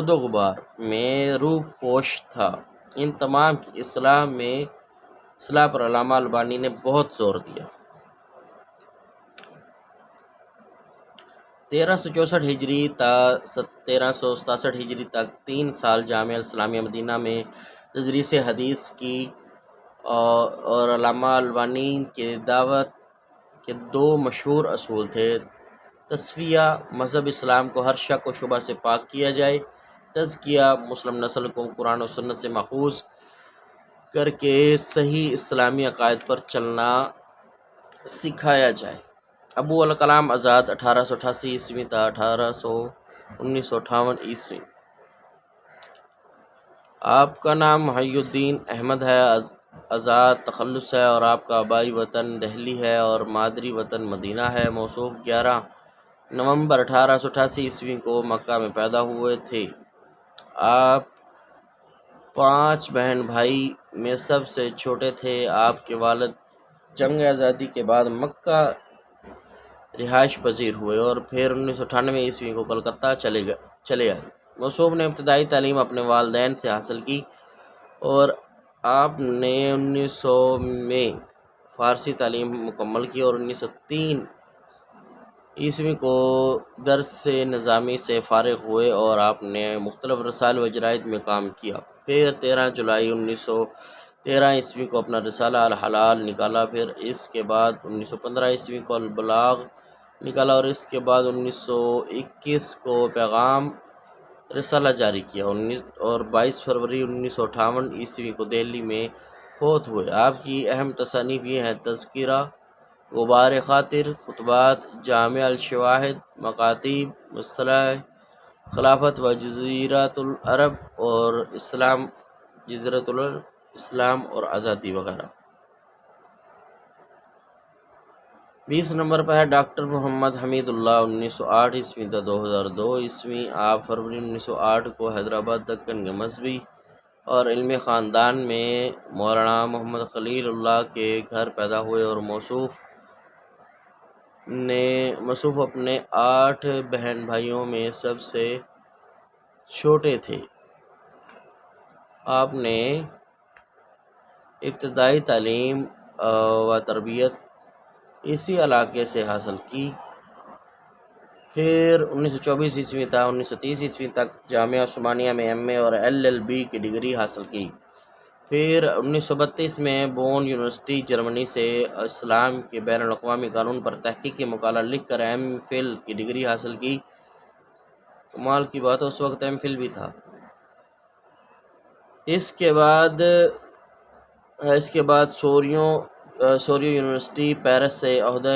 و غبار میں روح پوش تھا۔ ان تمام کی اصلاح پر علامہ البانی نے بہت زور دیا۔ 1364 ہجری تا 1367 ہجری تک 3 سال جامعہ اسلامیہ مدینہ میں تدریس حدیث کی، اور علامہ البانی کے دعوت کے 2 مشہور اصول تھے: تصفیہ، مذہب اسلام کو ہر شک و شبہ سے پاک کیا جائے; تزکیہ، مسلم نسل کو قرآن و سنت سے ماخوذ کر کے صحیح اسلامی عقائد پر چلنا سکھایا جائے۔ ابو الکلام آزاد 1888 عیسوی تا 1958 عیسوی۔ آپ کا نام محی الدین احمد ہے، آزاد تخلص ہے، اور آپ کا آبائی وطن دہلی ہے اور مادری وطن مدینہ ہے۔ موصوف 11 نومبر 1888 عیسوی کو مکہ میں پیدا ہوئے تھے۔ آپ 5 بہن بھائی میں سب سے چھوٹے تھے۔ آپ کے والد جنگ آزادی کے بعد مکہ رہائش پذیر ہوئے، اور پھر 1998 عیسوی کو کلکتہ چلے آئے۔ موصوف نے ابتدائی تعلیم اپنے والدین سے حاصل کی، اور آپ نے 1900 میں فارسی تعلیم مکمل کی، اور 1903 عیسوی کو درس سے نظامی سے فارغ ہوئے اور آپ نے مختلف رسائل و جرائد میں کام کیا۔ پھر 13 جولائی 1913 عیسوی کو اپنا رسالہ الحلال نکالا، پھر اس کے بعد 1915 عیسوی کو البلاغ نکالا، اور اس کے بعد 1921 کو پیغام رسالہ جاری کیا، اور 22 فروری 1958 عیسوی کو دہلی میں فوت ہوئے۔ آپ کی اہم تصانیف یہ ہیں: تذکرہ، غبار خاطر، خطبات، جامع الشواہد، مکاتیب، مصطلح خلافت و جزیرۃ العرب اور اسلام، جزیرۃ العرب، اسلام اور آزادی وغیرہ۔ 20 نمبر پر ہے ڈاکٹر محمد حمید اللہ 1908 عیسوی تا 2002 عیسوی۔ آپ فروری 1908 کو حیدرآباد دکن کے مذہبی اور علمی خاندان میں مولانا محمد خلیل اللہ کے گھر پیدا ہوئے، اور موصوف اپنے 8 بہن بھائیوں میں سب سے چھوٹے تھے۔ آپ نے ابتدائی تعلیم و تربیت اسی علاقے سے حاصل کی، پھر 1924 عیسوی تا 1930 عیسوی تک جامعہ عثمانیہ میں ایم اے اور LLB کی ڈگری حاصل کی، پھر 1932 میں بون یونیورسٹی جرمنی سے اسلام کے بین الاقوامی قانون پر تحقیقی مقالہ لکھ کر MPhil کی ڈگری حاصل کی۔ کمال کی بات ہے اس وقت MPhil بھی تھا۔ اس کے بعد سوریو یونیورسٹی پیرس سے عہدہ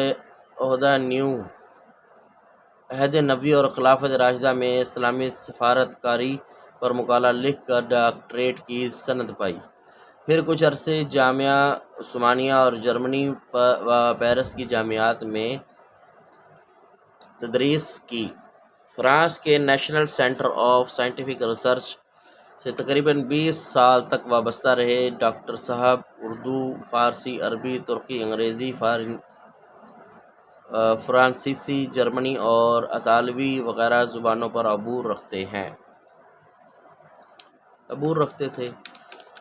عہد نبوی اور خلافت راشدہ میں اسلامی سفارت کاری پر مقالہ لکھ کر ڈاکٹریٹ کی سند پائی، پھر کچھ عرصے جامعہ عثمانیہ اور جرمنی و پیرس کی جامعات میں تدریس کی۔ فرانس کے national centre of scientific research سے تقریباً 20 سال تک وابستہ رہے۔ ڈاکٹر صاحب اردو، فارسی، عربی، ترکی، انگریزی، فرانسیسی، جرمنی اور اطالوی وغیرہ زبانوں پر عبور رکھتے تھے۔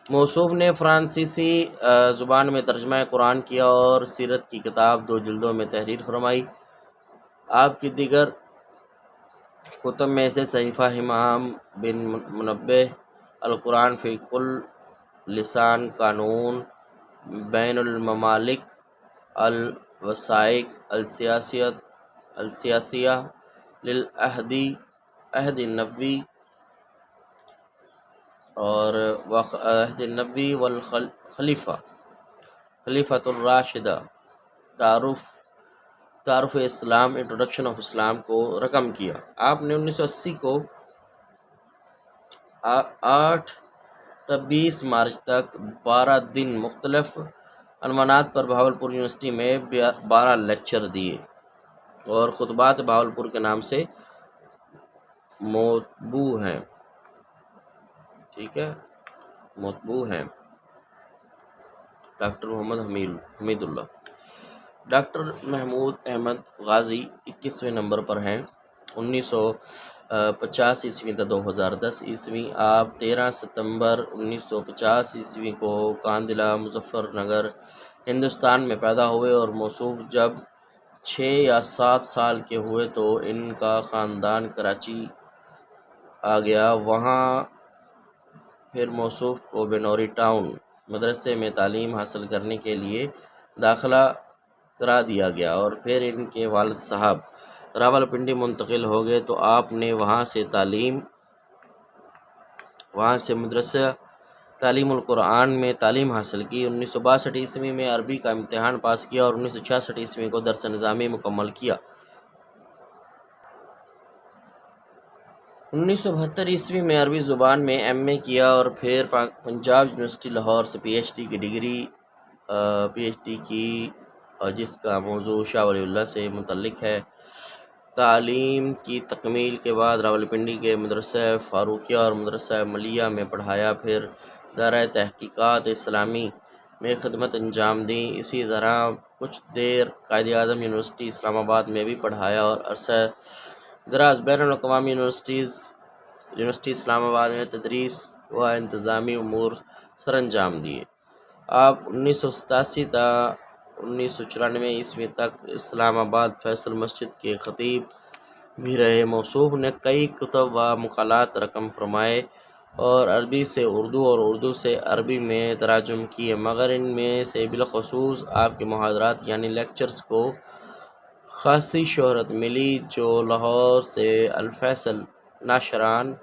موصوف نے فرانسیسی زبان میں ترجمہ قرآن کیا اور سیرت کی کتاب 2 جلدوں میں تحریر فرمائی۔ آپ کی دیگر کتب میں سے صحیفہ ہمام بن منبہ، القرآن فی کل لسان، قانون بین الممالک، الوثائق السیاسیہ للعہد النبوی اور عہد النبوی خلیفۃ الراشدہ، تعارف اسلام، انٹروڈکشن آف اسلام کو رقم کیا۔ آپ نے 1980 کو 8 تا 20 مارچ تک 12 دن مختلف عنوانات پر بہاولپور یونیورسٹی میں 12 لیکچر دیے، اور خطبات بہاولپور کے نام سے مطبوع ہیں۔ مطبوع ہیں۔ ڈاکٹر محمد حمید اللہ۔ ڈاکٹر محمود احمد غازی 21ویں نمبر پر ہیں 1950 عیسوی تا 2010 عیسوی۔ آپ 13 ستمبر 1950 عیسوی کو کاندلہ مظفر نگر ہندوستان میں پیدا ہوئے، اور موصوف جب 6 یا 7 سال کے ہوئے تو ان کا خاندان کراچی آ گیا۔ وہاں پھر موصوف کو بنوری ٹاؤن مدرسے میں تعلیم حاصل کرنے کے لیے داخلہ کرا دیا گیا، اور پھر ان کے والد صاحب راولپنڈی منتقل ہو گئے تو آپ نے وہاں سے مدرسہ تعلیم القرآن میں تعلیم حاصل کی۔ 1962 عیسوی میں عربی کا امتحان پاس کیا، اور 1966 عیسوی کو درس نظامی مکمل کیا۔ 1972 عیسوی میں عربی زبان میں MA کیا، اور پھر پنجاب یونیورسٹی لاہور سے PhD کی، جس کا موضوع شاہ ولی اللہ سے متعلق ہے۔ تعلیم کی تکمیل کے بعد راولپنڈی کے مدرسہ فاروقیہ اور مدرسہ ملیہ میں پڑھایا، پھر دائرہ تحقیقات اسلامی میں خدمت انجام دی۔ اسی طرح کچھ دیر قائد-اعظم یونیورسٹی اسلام آباد میں بھی پڑھایا، اور عرصہ دراز بین الاقوامی یونیورسٹی اسلام آباد میں تدریس و انتظامی امور سر انجام دیے۔ آپ 1987 تا 1994 تک اسلام آباد فیصل مسجد کے خطیب بھی رہے۔ موصوف نے کئی کتب و مقالات رقم فرمائے اور عربی سے اردو اور اردو سے عربی میں تراجم کیے، مگر ان میں سے بالخصوص آپ کے محاضرات یعنی لیکچرز کو خاصی شہرت ملی، جو لاہور سے الفیصل ناشران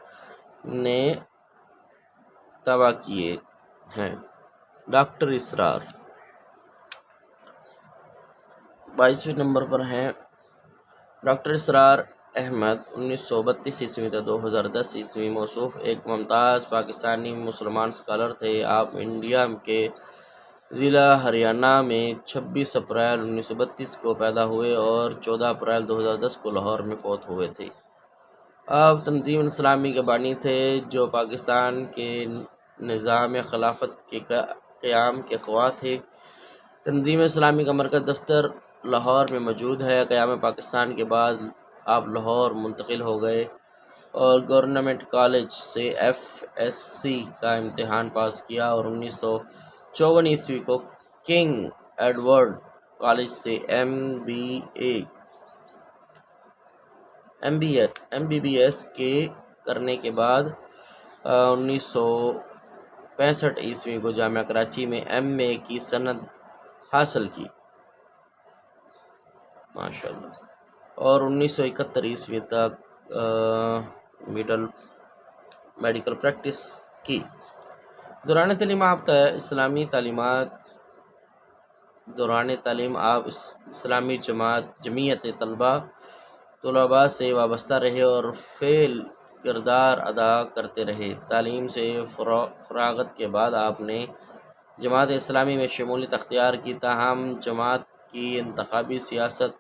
نے طبع کیے ہیں۔ ڈاکٹر اسرار 22ویں نمبر پر ہیں ڈاکٹر اسرار احمد 1932 تا 2010 موصوف ایک ممتاز پاکستانی مسلمان اسکالر تھے۔ آپ انڈیا کے ضلع ہریانہ میں 26 اپریل 1932 کو پیدا ہوئے اور 14 اپریل 2010 کو لاہور میں فوت ہوئے تھے۔ آپ تنظیم اسلامی کے بانی تھے، جو پاکستان کے نظام خلافت کے قیام کے خواہاں تھے۔ تنظیم اسلامی کا مرکز دفتر لاہور میں موجود ہے۔ قیام پاکستان کے بعد آپ لاہور منتقل ہو گئے اور گورنمنٹ کالج سے FSc کا امتحان پاس کیا اور 1954 کو کنگ ایڈورڈ کالج سے MBBS کے کرنے کے بعد 1965 کو جامعہ کراچی میں MA کی سند حاصل کی ماشاءاللہ اور 1971 تک میڈیکل پریکٹس کی۔ دوران تعلیم آپ اسلامی جمعیت طلباء سے وابستہ رہے اور فعال کردار ادا کرتے رہے۔ تعلیم سے فراغت کے بعد آپ نے جماعت اسلامی میں شمولیت اختیار کی، تاہم جماعت کی انتخابی سیاست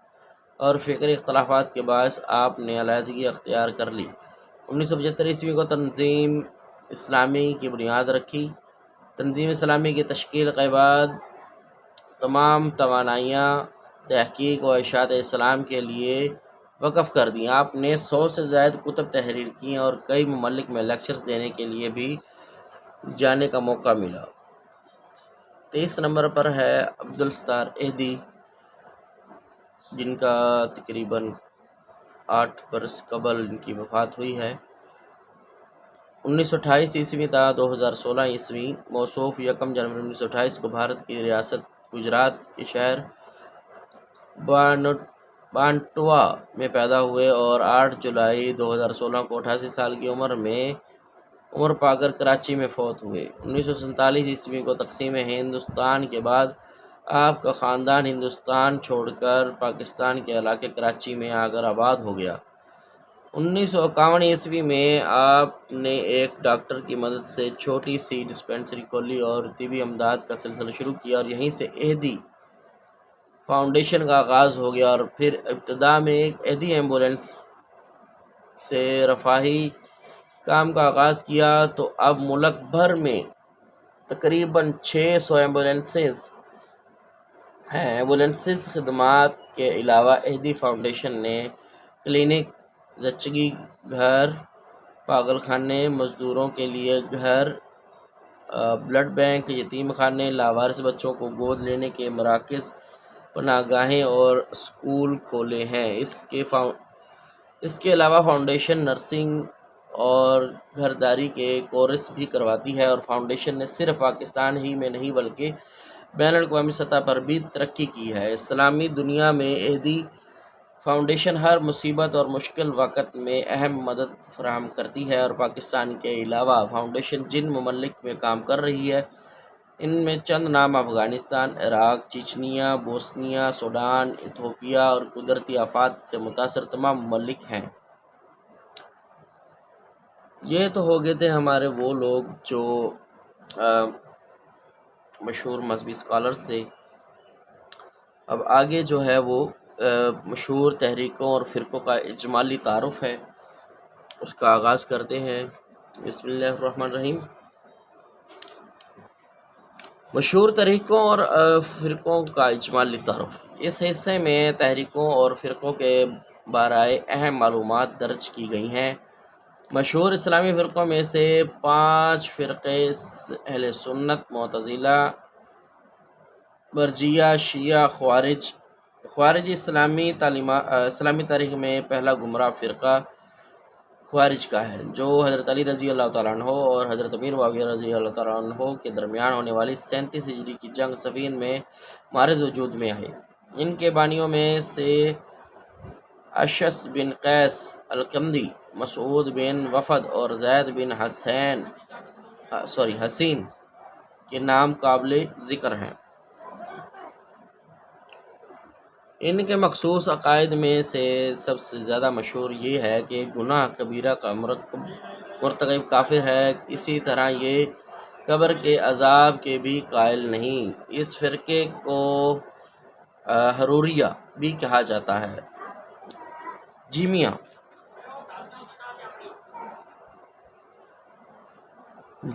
اور فکری اختلافات کے باعث آپ نے علیحدگی اختیار کر لی۔ 1975 کو تنظیم اسلامی کی بنیاد رکھی۔ تنظیم اسلامی کی تشکیل کے بعد تمام توانائیاں تحقیق و اشاعت اسلام کے لیے وقف کر دیں۔ آپ نے 100 سے زائد کتب تحریر کیں اور کئی ممالک میں لیکچرز دینے کے لیے بھی جانے کا موقع ملا۔ 23 نمبر پر ہے عبدالستار اہدی، جن کا تقریباً 8 برس قبل ان کی وفات ہوئی ہے۔ 1928 تا 2016 موصوف 1 جنوری 1928 کو بھارت کی ریاست گجرات کے شہر بانٹوا میں پیدا ہوئے اور 8 جولائی 2016 کو 88 سال کی عمر پا کر کراچی میں فوت ہوئے۔ 1947 کو تقسیم ہندوستان کے بعد آپ کا خاندان ہندوستان چھوڑ کر پاکستان کے علاقے کراچی میں آ کر آباد ہو گیا۔ 1951 میں آپ نے ایک ڈاکٹر کی مدد سے چھوٹی سی ڈسپنسری کھولی اور طبی امداد کا سلسلہ شروع کیا اور یہیں سے اہدی فاؤنڈیشن کا آغاز ہو گیا، اور پھر ابتدا میں ایک اہدی ایمبولینس سے رفاہی کام کا آغاز کیا، تو اب ملک بھر میں تقریباً 600 ایمبولینسز ہیں۔ ایمبولینس خدمات کے علاوہ اہدی فاؤنڈیشن نے کلینک، زچگی گھر، پاگل خانے، مزدوروں کے لیے گھر، بلڈ بینک، یتیم خانے، لاوارث بچوں کو گود لینے کے مراکز، پناہ گاہیں اور اسکول کھولے ہیں۔ اس کے علاوہ فاؤنڈیشن نرسنگ اور گھرداری کے کورس بھی کرواتی ہے، اور فاؤنڈیشن نے صرف پاکستان ہی میں نہیں بلکہ بین الاقوامی سطح پر بھی ترقی کی ہے۔ اسلامی دنیا میں اہدی فاؤنڈیشن ہر مصیبت اور مشکل وقت میں اہم مدد فراہم کرتی ہے، اور پاکستان کے علاوہ فاؤنڈیشن جن ممالک میں کام کر رہی ہے ان میں چند نام Afghanistan, Iraq, Chechnya, Bosnia, Sudan, Ethiopia اور قدرتی آفات سے متاثر تمام ممالک ہیں۔ یہ تو ہو گئے تھے ہمارے وہ لوگ جو مشہور مذہبی اسکالرس تھے۔ اب آگے جو ہے وہ مشہور تحریکوں اور فرقوں کا اجمالی تعارف ہے، اس کا آغاز کرتے ہیں۔ بسم اللہ الرحمن الرحیم۔ مشہور تحریکوں اور فرقوں کا اجمالی تعارف۔ اس حصے میں تحریکوں اور فرقوں کے بارے اہم معلومات درج کی گئی ہیں۔ مشہور اسلامی فرقوں میں سے 5 فرقے اہل سنت، معتزلہ، مرجیہ، شیعہ، خوارج اسلامی تاریخ میں پہلا گمراہ فرقہ خوارج کا ہے، جو حضرت علی رضی اللہ تعالیٰ عنہ اور حضرت امیر معاویہ رضی اللہ تعالیٰ عنہ کے درمیان ہونے والی 37 ہجری کی جنگ صفین میں مارز وجود میں آئے۔ ان کے بانیوں میں سے اشعث بن قیس الکندی، مسعود بن وفد اور زید بن حسین کے نام قابل ذکر ہیں۔ ان کے مخصوص عقائد میں سے سب سے زیادہ مشہور یہ ہے کہ گناہ کبیرہ کا مرتکب کافر ہے۔ اسی طرح یہ قبر کے عذاب کے بھی قائل نہیں۔ اس فرقے کو حروریہ بھی کہا جاتا ہے۔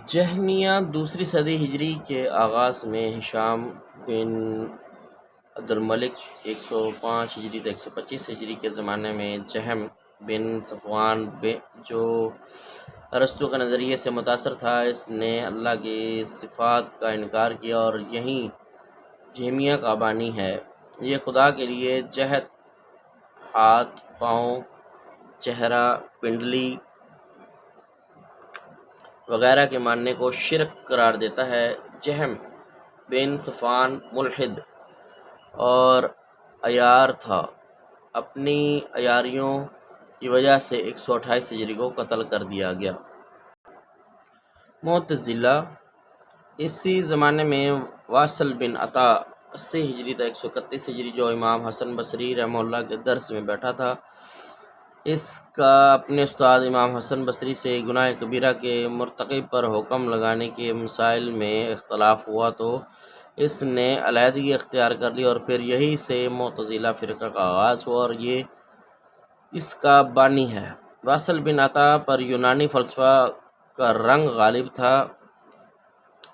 جہمیہ دوسری صدی ہجری کے آغاز میں ہشام بن عبد الملک 105 ہجری تا 125 ہجری کے زمانے میں جہم بن صفوان جو ارسطو کے نظریے سے متاثر تھا، اس نے اللہ کی صفات کا انکار کیا اور یہی جہمیہ کا بانی ہے۔ یہ خدا کے لیے جہت، ہاتھ، پاؤں، چہرہ، پنڈلی وغیرہ کے ماننے کو شرک قرار دیتا ہے۔ جہم بن صفوان ملحد اور عیار تھا، اپنی عیاریوں کی وجہ سے 128 ہجری کو قتل کر دیا گیا۔ معتزلہ اسی زمانے میں واصل بن عطا 80 ہجری تا 131 ہجری جو امام حسن بصری رحمہ اللہ کے درس میں بیٹھا تھا، اس کا اپنے استاد امام حسن بصری سے گناہ کبیرہ کے مرتکب پر حکم لگانے کے مسائل میں اختلاف ہوا تو اس نے علیحدگی اختیار کر لی اور پھر یہی سے معتزلہ فرقہ کا آغاز ہوا اور یہ اس کا بانی ہے۔ واصل بن عطا پر یونانی فلسفہ کا رنگ غالب تھا۔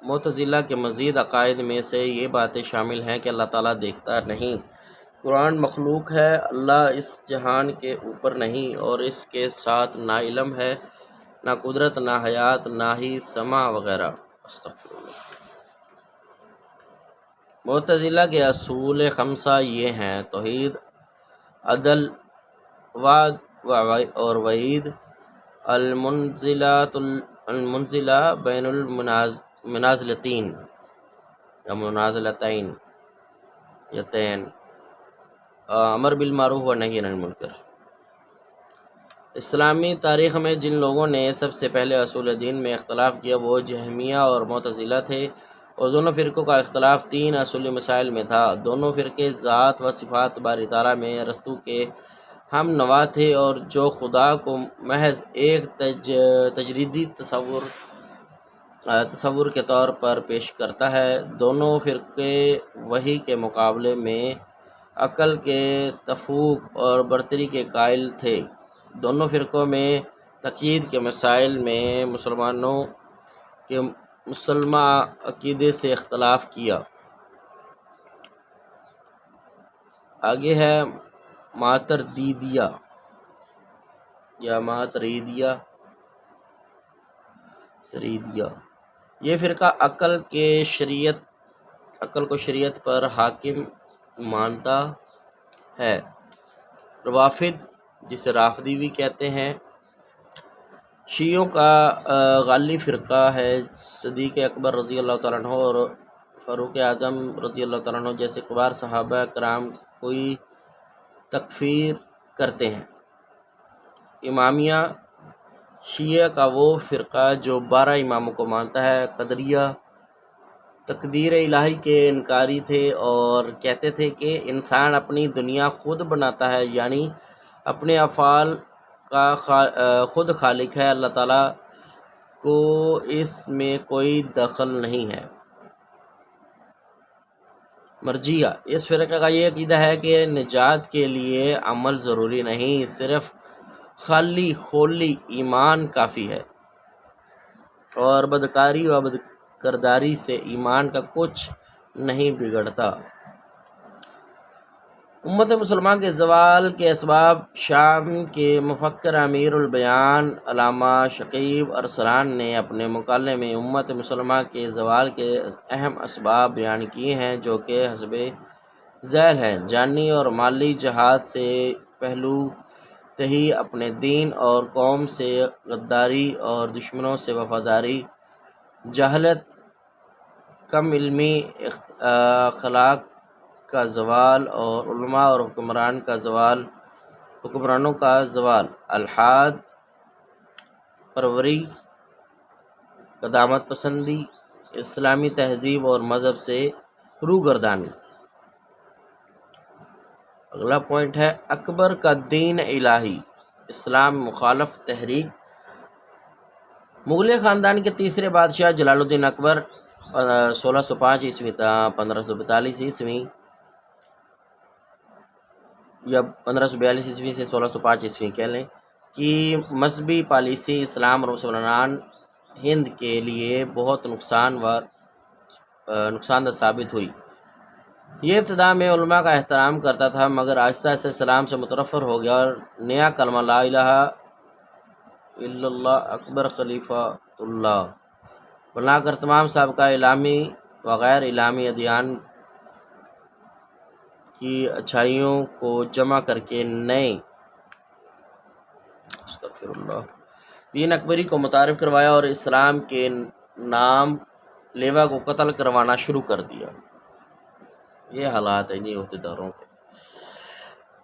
معتزلہ کے مزید عقائد میں سے یہ باتیں شامل ہیں کہ اللہ تعالیٰ دیکھتا نہیں، قرآن مخلوق ہے، اللہ اس جہان کے اوپر نہیں اور اس کے ساتھ نہ علم ہے، نہ قدرت، نہ حیات، نہ ہی سماع وغیرہ۔ معتزلہ کے اصول خمسہ یہ ہیں: توحید، عدل، وعد اور وعید، المنزلہ بین المنازلتین یا منازلتین، امر بالمعروف و نہی عن المنکر۔ اسلامی تاریخ میں جن لوگوں نے سب سے پہلے اصول دین میں اختلاف کیا وہ جہمیہ اور معتزلہ تھے، اور دونوں فرقوں کا اختلاف 3 اصولی مسائل میں تھا۔ دونوں فرقے ذات و صفات باری تعالیٰ میں ارسطو کے ہم نوا تھے اور جو خدا کو محض ایک تجریدی تصور کے طور پر پیش کرتا ہے۔ دونوں فرقے وحی کے مقابلے میں عقل کے تفوق اور برتری کے قائل تھے۔ دونوں فرقوں میں تقیید کے مسائل میں مسلمانوں کے مسلمہ عقیدے سے اختلاف کیا۔ آگے ہے ماتریدیہ یا ماتریدیہ۔ یہ فرقہ عقل کو شریعت پر حاکم مانتا ہے۔ روافد، جسے رافضی بھی کہتے ہیں، شیعوں کا غالی فرقہ ہے۔ صدیق اکبر رضی اللہ تعالیٰ عنہ اور فاروق اعظم رضی اللہ تعالیٰ عنہ جیسے کبار صحابہ کرام کوئی تکفیر کرتے ہیں۔ امامیہ شیعہ کا وہ فرقہ جو 12 اماموں کو مانتا ہے۔ قدریہ تقدیر الہی کے انکاری تھے اور کہتے تھے کہ انسان اپنی دنیا خود بناتا ہے، یعنی اپنے افعال کا خود خالق ہے، اللہ تعالیٰ کو اس میں کوئی دخل نہیں ہے۔ مرجیہ اس فرقے کا یہ عقیدہ ہے کہ نجات کے لیے عمل ضروری نہیں، صرف خالی خولی ایمان کافی ہے، اور بدکاری و بدکرداری سے ایمان کا کچھ نہیں بگڑتا۔ امت مسلمہ کے زوال کے اسباب۔ شام کے مفکر امیر البیان علامہ شکیب ارسلان نے اپنے مقالے میں امت مسلمہ کے زوال کے اہم اسباب بیان کیے ہیں، جو کہ حسب ذیل ہیں: جانی اور مالی جہاد سے پہلو تہی، اپنے دین اور قوم سے غداری اور دشمنوں سے وفاداری، جہالت، کم علمی، اخلاق کا زوال، اور علماء اور حکمرانوں کا زوال، الحاد پروری، قدامت پسندی، اسلامی تہذیب اور مذہب سے روگردانی۔ اگلا پوائنٹ ہے اکبر کا دین الہی، اسلام مخالف تحریک۔ مغلیہ خاندان کے تیسرے بادشاہ جلال الدین اکبر 1605 عیسوی تا 1542 عیسوی یا 1542 عیسوی سے 1605 عیسوی کہہ لیں کی مذہبی پالیسی اسلام اور مسلمان ہند کے لیے بہت نقصان دہ ثابت ہوئی۔ یہ ابتدا میں علماء کا احترام کرتا تھا، مگر آہستہ آہستہ اسلام سے متنفر ہو گیا اور نیا کلمہ لا الہ الا اللہ اکبر خلیفہ اللہ بنا کر تمام سابقہ الہامی و غیر الہامی ادیان کی اچھائیوں کو جمع کر کے نئے دین اکبری کو متعارف کروایا اور اسلام کے نام لیوا کو قتل کروانا شروع کر دیا۔ یہ حالات ہیں جی عہدیداروں کے،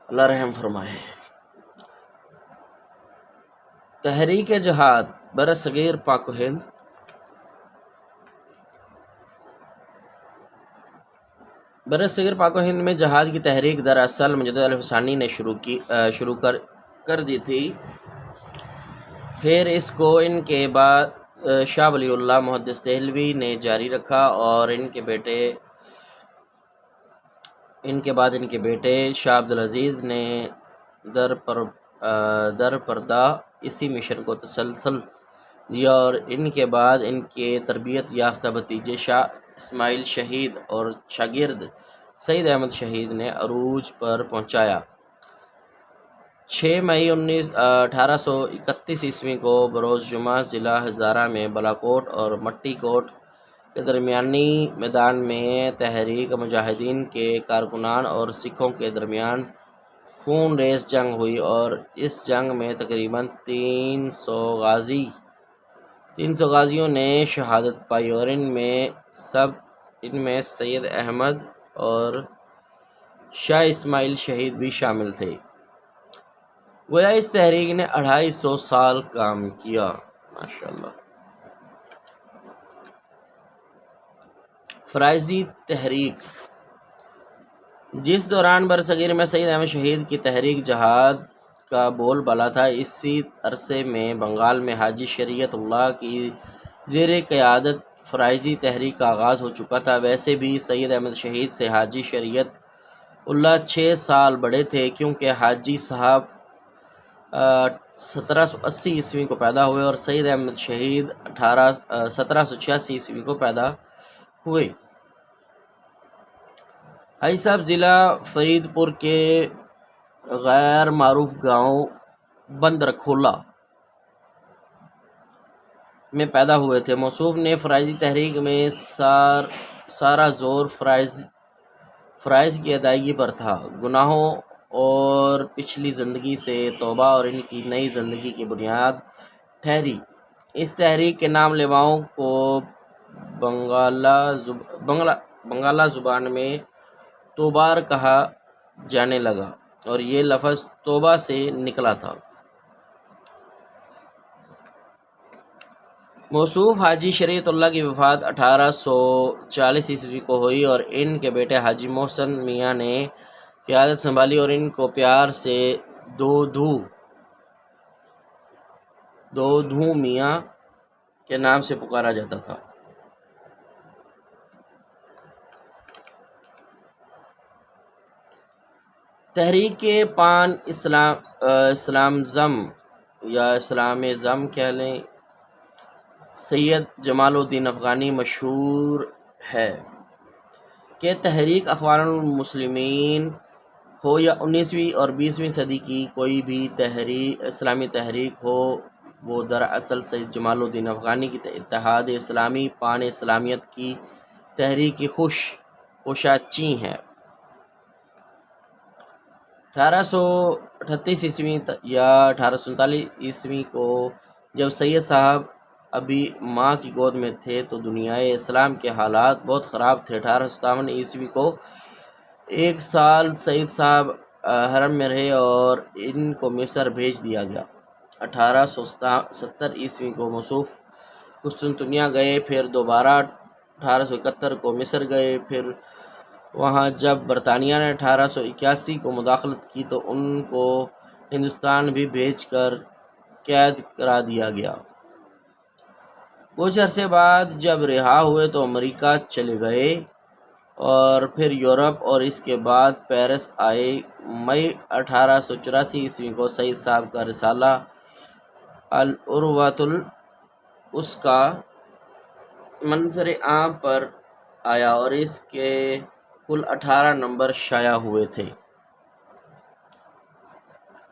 اللہ رحم فرمائے۔ تحریک جہاد برصغیر پاک و ہند۔ برصغیر پاک و ہند میں جہاد کی تحریک دراصل مجدد الفسانی نے شروع کر دی تھی، پھر اس کو ان کے بعد شاہ ولی اللہ محدث دہلوی نے جاری رکھا، اور ان کے بعد ان کے بیٹے شاہ عبدالعزیز نے در پردہ اسی مشن کو تسلسل دیا، اور ان کے بعد ان کے تربیت یافتہ بھتیجے شاہ اسماعیل شہید اور شاگرد سید احمد شہید نے عروج پر پہنچایا۔ 6 مئی 1831 عیسوی کو بروز جمعہ ضلع ہزارہ میں بالاکوٹ اور مٹی کوٹ کے درمیانی میدان میں تحریک مجاہدین کے کارکنان اور سکھوں کے درمیان خون ریز جنگ ہوئی، اور اس جنگ میں تقریباً 300 غازیوں نے شہادت پائی، اور ان میں سید احمد اور شاہ اسماعیل شہید بھی شامل تھے۔ گویا اس تحریک نے 250 سال کام کیا، ماشاءاللہ۔ فرائضی تحریک۔ جس دوران برصغیر میں سید احمد شہید کی تحریک جہاد کا بول بالا تھا، اسی عرصے میں بنگال میں حاجی شریعت اللہ کی زیر قیادت فرائضی تحریک کا آغاز ہو چکا تھا۔ ویسے بھی سید احمد شہید سے حاجی شریعت اللہ 6 سال بڑے تھے، کیونکہ حاجی صاحب 1780 عیسوی کو پیدا ہوئے اور سید احمد شہید 1786 عیسوی کو پیدا ہوئے۔ حاجی صاحب ضلع فرید پور کے غیر معروف گاؤں بندرکھولا میں پیدا ہوئے تھے۔ موصوف نے فرائضی تحریک میں سارا زور فرائض کی ادائیگی پر تھا۔ گناہوں اور پچھلی زندگی سے توبہ اور ان کی نئی زندگی کی بنیاد ٹھہری۔ اس تحریک کے نام لیواؤں کو بنگالہ زبان میں توبار کہا جانے لگا، اور یہ لفظ توبہ سے نکلا تھا۔ موصوف حاجی شریعت اللہ کی وفات 1840 عیسوی کو ہوئی، اور ان کے بیٹے حاجی محسن میاں نے قیادت سنبھالی، اور ان کو پیار سے دودھو میاں کے نام سے پکارا جاتا تھا۔ تحریک پان اسلام زم کہہ لیں سید جمال الدین افغانی مشہور ہے کہ تحریک اخوان المسلمین ہو یا 19ویں اور 20ویں صدی کی کوئی بھی اسلامی تحریک ہو، وہ دراصل سید جمال الدین افغانی کی اتحاد اسلامی پان اسلامیت کی تحریک کی خوشاچی ہے۔ 1838 عیسوی یا 1839 عیسوی کو جب سید صاحب ابھی ماں کی گود میں تھے تو دنیائے اسلام کے حالات بہت خراب تھے۔ 1857 عیسوی کو 1 سال سید صاحب حرم میں رہے اور ان کو مصر بھیج دیا گیا۔ 1870 عیسوی کو موصوف قسطنطنیہ گئے، پھر دوبارہ 1871 کو مصر گئے، پھر وہاں جب برطانیہ نے 1881 کو مداخلت کی تو ان کو ہندوستان بھی بھیج کر قید کرا دیا گیا۔ کچھ عرصے بعد جب رہا ہوئے تو امریکہ چلے گئے اور پھر یورپ اور اس کے بعد پیرس آئے۔ مئی 1884 عیسوی کو سید صاحب کا رسالہ العروۃ الوثقی منظر عام پر آیا اور اس کے کل 18 نمبر شائع ہوئے تھے۔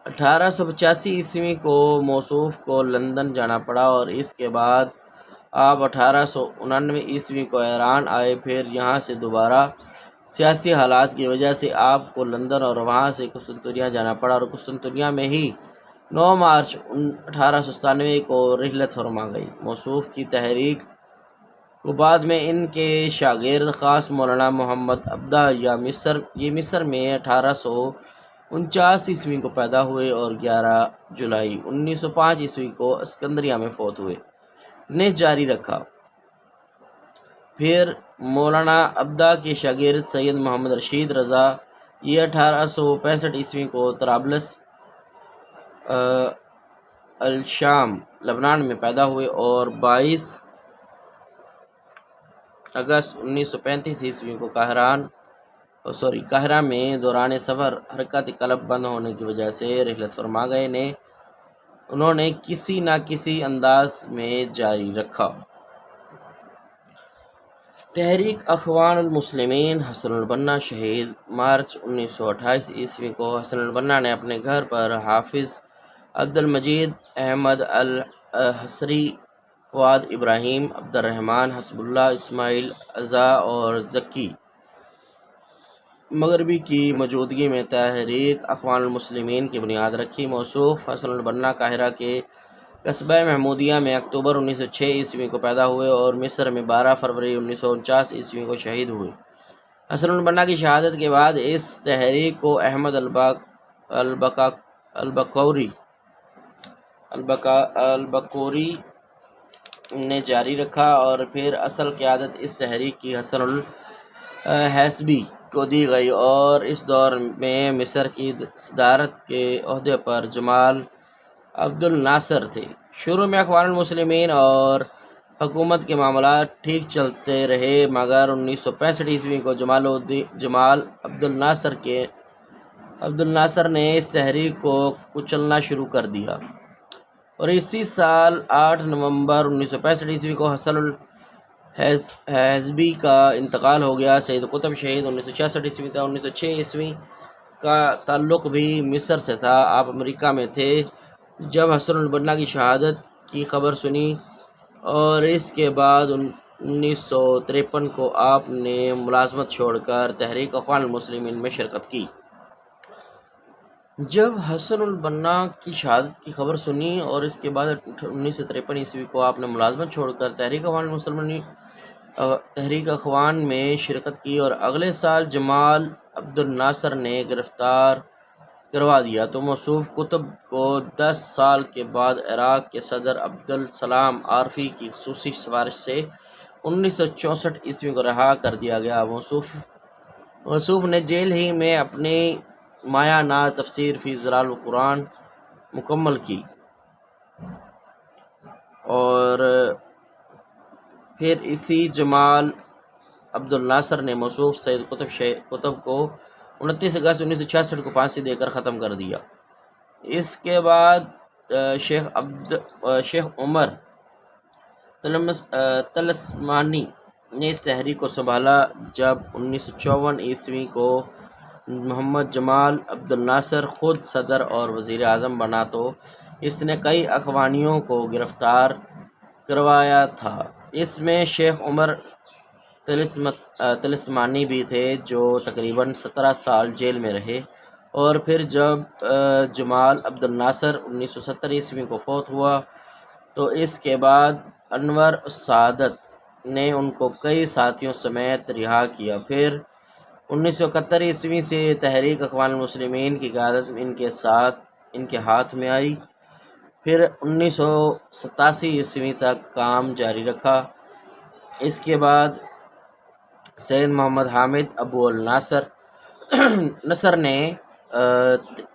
1885 عیسوی کو موصوف کو لندن جانا پڑا اور اس کے بعد آپ 1899 عیسوی کو ایران آئے، پھر یہاں سے دوبارہ سیاسی حالات کی وجہ سے آپ کو لندن اور وہاں سے قسطنطنیہ جانا پڑا اور قسطنطنیہ میں ہی 9 مارچ 1897 کو رحلت فرما گئی۔ موصوف کی تحریک کو بعد میں ان کے شاگرد خاص مولانا محمد عبدہ یہ مصر میں 1849 عیسوی کو پیدا ہوئے اور 11 جولائی 1905 عیسوی کو اسکندریہ میں فوت ہوئے نے جاری رکھا۔ پھر مولانا عبدہ کے شاگرد سید محمد رشید رضا یہ 1865 عیسوی کو طرابلس الشام لبنان میں پیدا ہوئے اور 22 اگست 1935 عیسوی کو قاہرہ میں دوران سفر حرکت قلب بند ہونے کی وجہ سے رحلت فرما گئے انہوں نے کسی نہ کسی انداز میں جاری رکھا۔ تحریک اخوان المسلمین حسن البنا شہید مارچ 1928 عیسوی کو حسن البنا نے اپنے گھر پر حافظ عبد المجید احمد الحصری، فؤاد ابراہیم، عبد الرحمن، حسب اللہ، اسماعیل عزا اور ذکی مغربی کی موجودگی میں تحریک اخوان المسلمین کی بنیاد رکھی۔ موصوف حسن البنا قاہرہ کے قصبہ محمودیہ میں اکتوبر 1906 عیسوی کو پیدا ہوئے اور مصر میں 12 فروری 1949 عیسوی کو شہید ہوئے۔ حسن البنا کی شہادت کے بعد اس تحریک کو احمد البکوری نے جاری رکھا اور پھر اصل قیادت اس تحریک کی حسن الحسبی کو دی گئی اور اس دور میں مصر کی صدارت کے عہدے پر جمال عبد الناصر تھے۔ شروع میں اخوان المسلمین اور حکومت کے معاملات ٹھیک چلتے رہے مگر 1965 عیسوی کو جمال عبد الناصر نے اس تحریک کو کچلنا شروع کر دیا اور اسی سال 8 نومبر 1965 عیسوی کو حسن الحسبی کا انتقال ہو گیا۔ سید قطب شہید 1966 عیسوی تھا۔ 1906 عیسوی کا تعلق بھی مصر سے تھا۔ آپ امریکہ میں تھے جب حسن البنا کی شہادت کی خبر سنی اور اس کے بعد 1953 کو آپ نے ملازمت چھوڑ کر تحریک اخوان المسلمین میں شرکت کی۔ جب حسن البنا کی شہادت کی خبر سنی اور اس کے بعد 1953 عیسوی کو آپ نے ملازمت چھوڑ کر تحریک اخوان میں شرکت کی اور اگلے سال جمال عبد الناصر نے گرفتار کروا دیا تو موصوف قطب کو 10 سال کے بعد عراق کے صدر عبدالسلام عارفی کی خصوصی سفارش سے 1964 عیسوی کو رہا کر دیا گیا۔ موصوف نے جیل ہی میں اپنی مایہ ناز تفسیر فی ظلال القرآن مکمل کی اور پھر اسی جمال عبد الناصر نے موصوف سید قطب کو 29 اگست 1966 کو پھانسی دے کر ختم کر دیا۔ اس کے بعد شیخ عمر طلسمانی نے اس تحریک کو سنبھالا۔ جب 1954 عیسوی کو محمد جمال عبد الناصر خود صدر اور وزیر اعظم بنا تو اس نے کئی اخوانیوں کو گرفتار کروایا تھا۔ اس میں شیخ عمر طلسمانی بھی تھے جو تقریباً 17 سال جیل میں رہے، اور پھر جب جمال عبد الناصر 1970 کو فوت ہوا تو اس کے بعد انور السادات نے ان کو کئی ساتھیوں سمیت رہا کیا۔ پھر 1971 سے تحریک اخوان المسلمین کی قیادت ان کے ہاتھ میں آئی، پھر 1987 تک کام جاری رکھا۔ اس کے بعد سید محمد حامد ابو النصر نے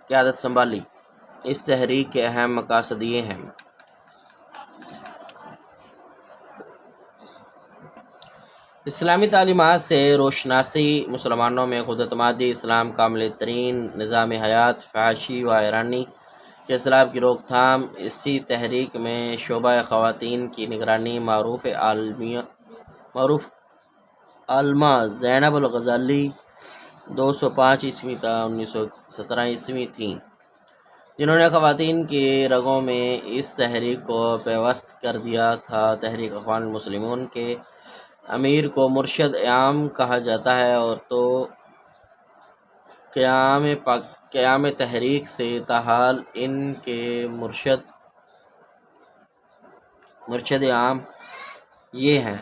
قیادت سنبھالی۔ اس تحریک کے اہم مقاصد یہ ہیں: اسلامی تعلیمات سے روشناسی، مسلمانوں میں خود اعتمادی، اسلام کامل ترین نظام حیات، فحاشی و ایرانی کے اسلام کی روک تھام۔ اسی تحریک میں شعبہ خواتین کی نگرانی معروف عالمہ زینب الغزالی 205 تا 1917 تھیں، جنہوں نے خواتین کی رگوں میں اس تحریک کو پیوست کر دیا تھا۔ تحریک اخوان المسلمین کے امیر کو مرشد عام کہا جاتا ہے، اور تو قیام تحریک سے تاحال ان کے مرشد عام یہ ہیں: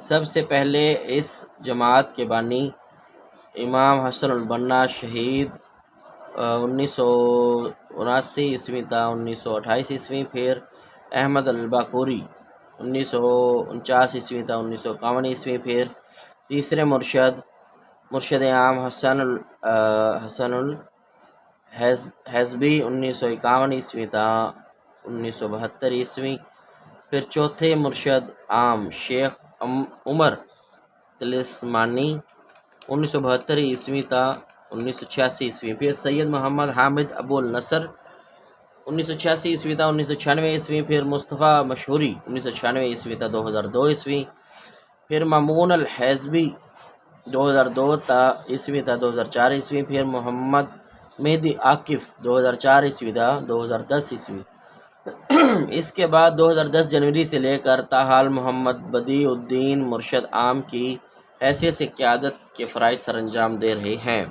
سب سے پہلے اس جماعت کے بانی امام حسن البنا شہید 1979 تا 1928، پھر احمد الباقوری 1949 تا 1951، پھر تیسرے مرشد عام حسن الحزبی 1951 تا 1972، پھر چوتھے مرشد عام شیخ عمر طلسمانی 1972 تا 1986، پھر سید محمد حامد ابو النصر 1986 تا 1996، پھر مصطفیٰ مشہوری 1996 تا 2002، پھر مامون الحزبی 2002 تا 2004، پھر محمد مہدی عاکف 2004 تا 2010۔ اس کے بعد 2010 جنوری سے لے کر تاحال محمد بدیع الدین مرشد عام کی حیثیت سے قیادت کے فرائض سر انجام دے رہے ہیں۔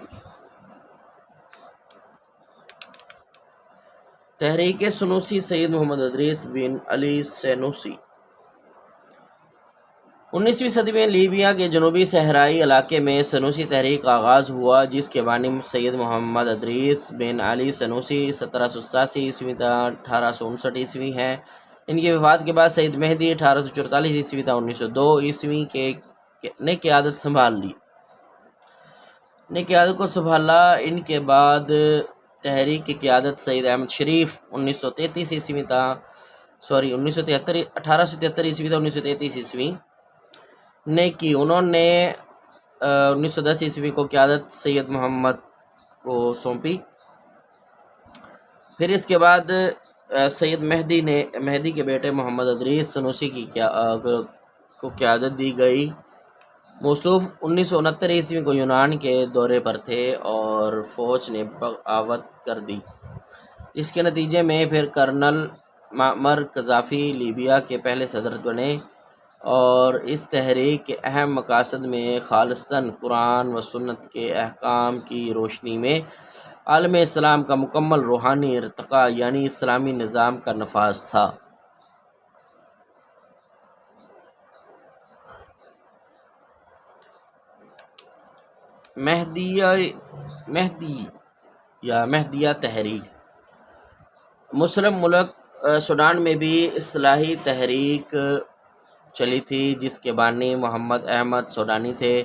تحریک سنوسی سید محمد ادریس بن علی سنوسی 19ویں صدی میں لیبیا کے جنوبی صحرائی علاقے میں سنوسی تحریک کا آغاز ہوا، جس کے بانی سید محمد ادریس بن علی سنوسی 1787 تا 1859 ہیں۔ ان کی وفات کے بعد سید مہدی 1844 تا 1902 نے قیادت کو سنبھالا۔ ان کے بعد تحریک کی قیادت سید احمد شریف 1873 تا 1933 نے کی۔ انہوں نے 1910 کو قیادت سید محمد کو سونپی۔ پھر اس کے بعد سید مہدی کے بیٹے محمد ادریس سنوسی کو قیادت دی گئی۔ موصوف 1969 کو یونان کے دورے پر تھے اور فوج نے بغاوت کر دی، جس کے نتیجے میں پھر کرنل معمر قذافی لیبیا کے پہلے صدر بنے، اور اس تحریک کے اہم مقاصد میں خالصتاً قرآن و سنت کے احکام کی روشنی میں عالم اسلام کا مکمل روحانی ارتقاء یعنی اسلامی نظام کا نفاذ تھا۔ مہدیہ تحریک مسلم ملک سوڈان میں بھی اصلاحی تحریک چلی تھی، جس کے بانی محمد احمد سوڈانی تھے۔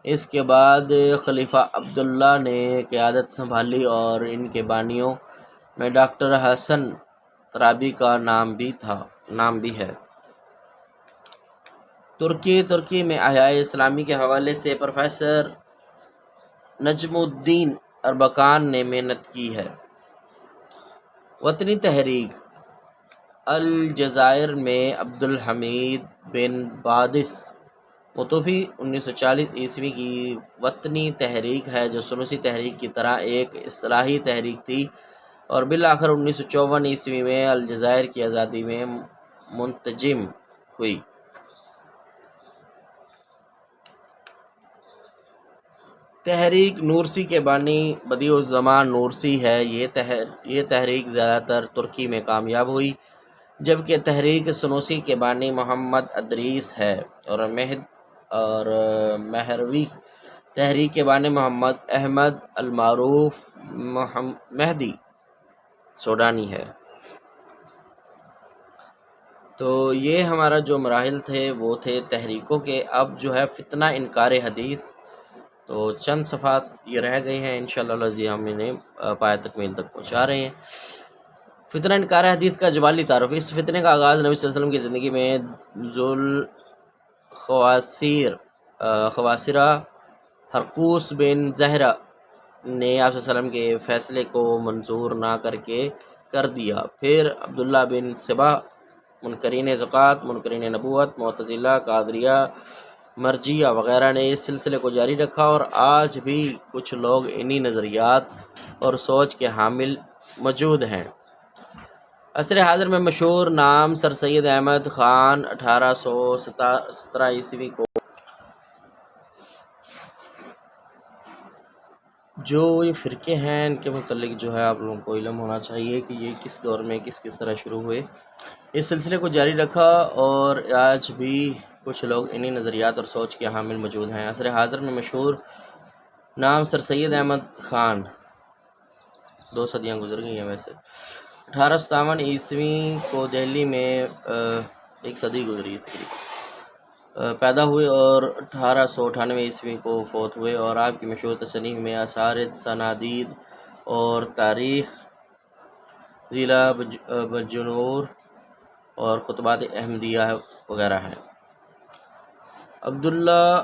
اس کے بعد خلیفہ عبداللہ نے قیادت سنبھالی، اور ان کے بانیوں میں ڈاکٹر حسن ترابی کا نام بھی ہے۔ ترکی میں احیاء اسلامی کے حوالے سے پروفیسر نجم الدین اربکان نے محنت کی ہے۔ وطنی تحریک الجزائر میں عبدالحمید بن بادس متوفی 1940 کی وطنی تحریک ہے جو سنوسی تحریک کی طرح ایک اصلاحی تحریک تھی اور بالآخر 1954 میں الجزائر کی آزادی میں منتجم ہوئی۔ تحریک نورسی کے بانی بدیع الزمان نورسی ہے۔ یہ تحریک زیادہ تر ترکی میں کامیاب ہوئی، جبکہ تحریک سنوسی کے بانی محمد ادریس ہے اور مہروی تحریک کے بانی محمد احمد المعروف مہدی سوڈانی ہے۔ تو یہ ہمارا جو مراحل تھے وہ تھے تحریکوں کے۔ اب جو ہے فتنہ انکار حدیث، تو چند صفحات یہ رہ گئے ہیں، انشاءاللہ العزیز ہم انہیں پایہ تکمیل تک پہنچا رہے ہیں۔ فتنہ انکار حدیث کا جوالی تعارف۔ اس فتنے کا آغاز نبی صلی اللہ علیہ وسلم کی زندگی میں خواصرہ ہرقوس بن زہرہ نے آپ صلی اللہ علیہ وسلم کے فیصلے کو منظور نہ کر دیا۔ پھر عبداللہ بن سبا، منکرین زکوٰۃ، منکرین نبوت، معتزلہ، قادریہ، مرجیہ وغیرہ نے اس سلسلے کو جاری رکھا، اور آج بھی کچھ لوگ انہی نظریات اور سوچ کے حامل موجود ہیں۔ عصر حاضر میں مشہور نام سر سید احمد خان 1817 کو جو یہ فرقے ہیں ان کے متعلق جو ہے آپ لوگوں کو علم ہونا چاہیے کہ یہ کس دور میں کس طرح شروع ہوئے، اس سلسلے کو جاری رکھا، اور آج بھی کچھ لوگ انہی نظریات اور سوچ کے حامل موجود ہیں۔ عصر حاضر میں مشہور نام سر سید احمد خان، 2 صدیاں گزر گئی ہیں ویسے، 1857 کو دہلی میں 1 صدی گزری تھی، پیدا ہوئے اور 1898 کو فوت ہوئے، اور آپ کی مشہور تصنیف میں آثار سنادید اور تاریخ ضلع بجنور اور خطبات احمدیہ وغیرہ ہیں۔ عبداللہ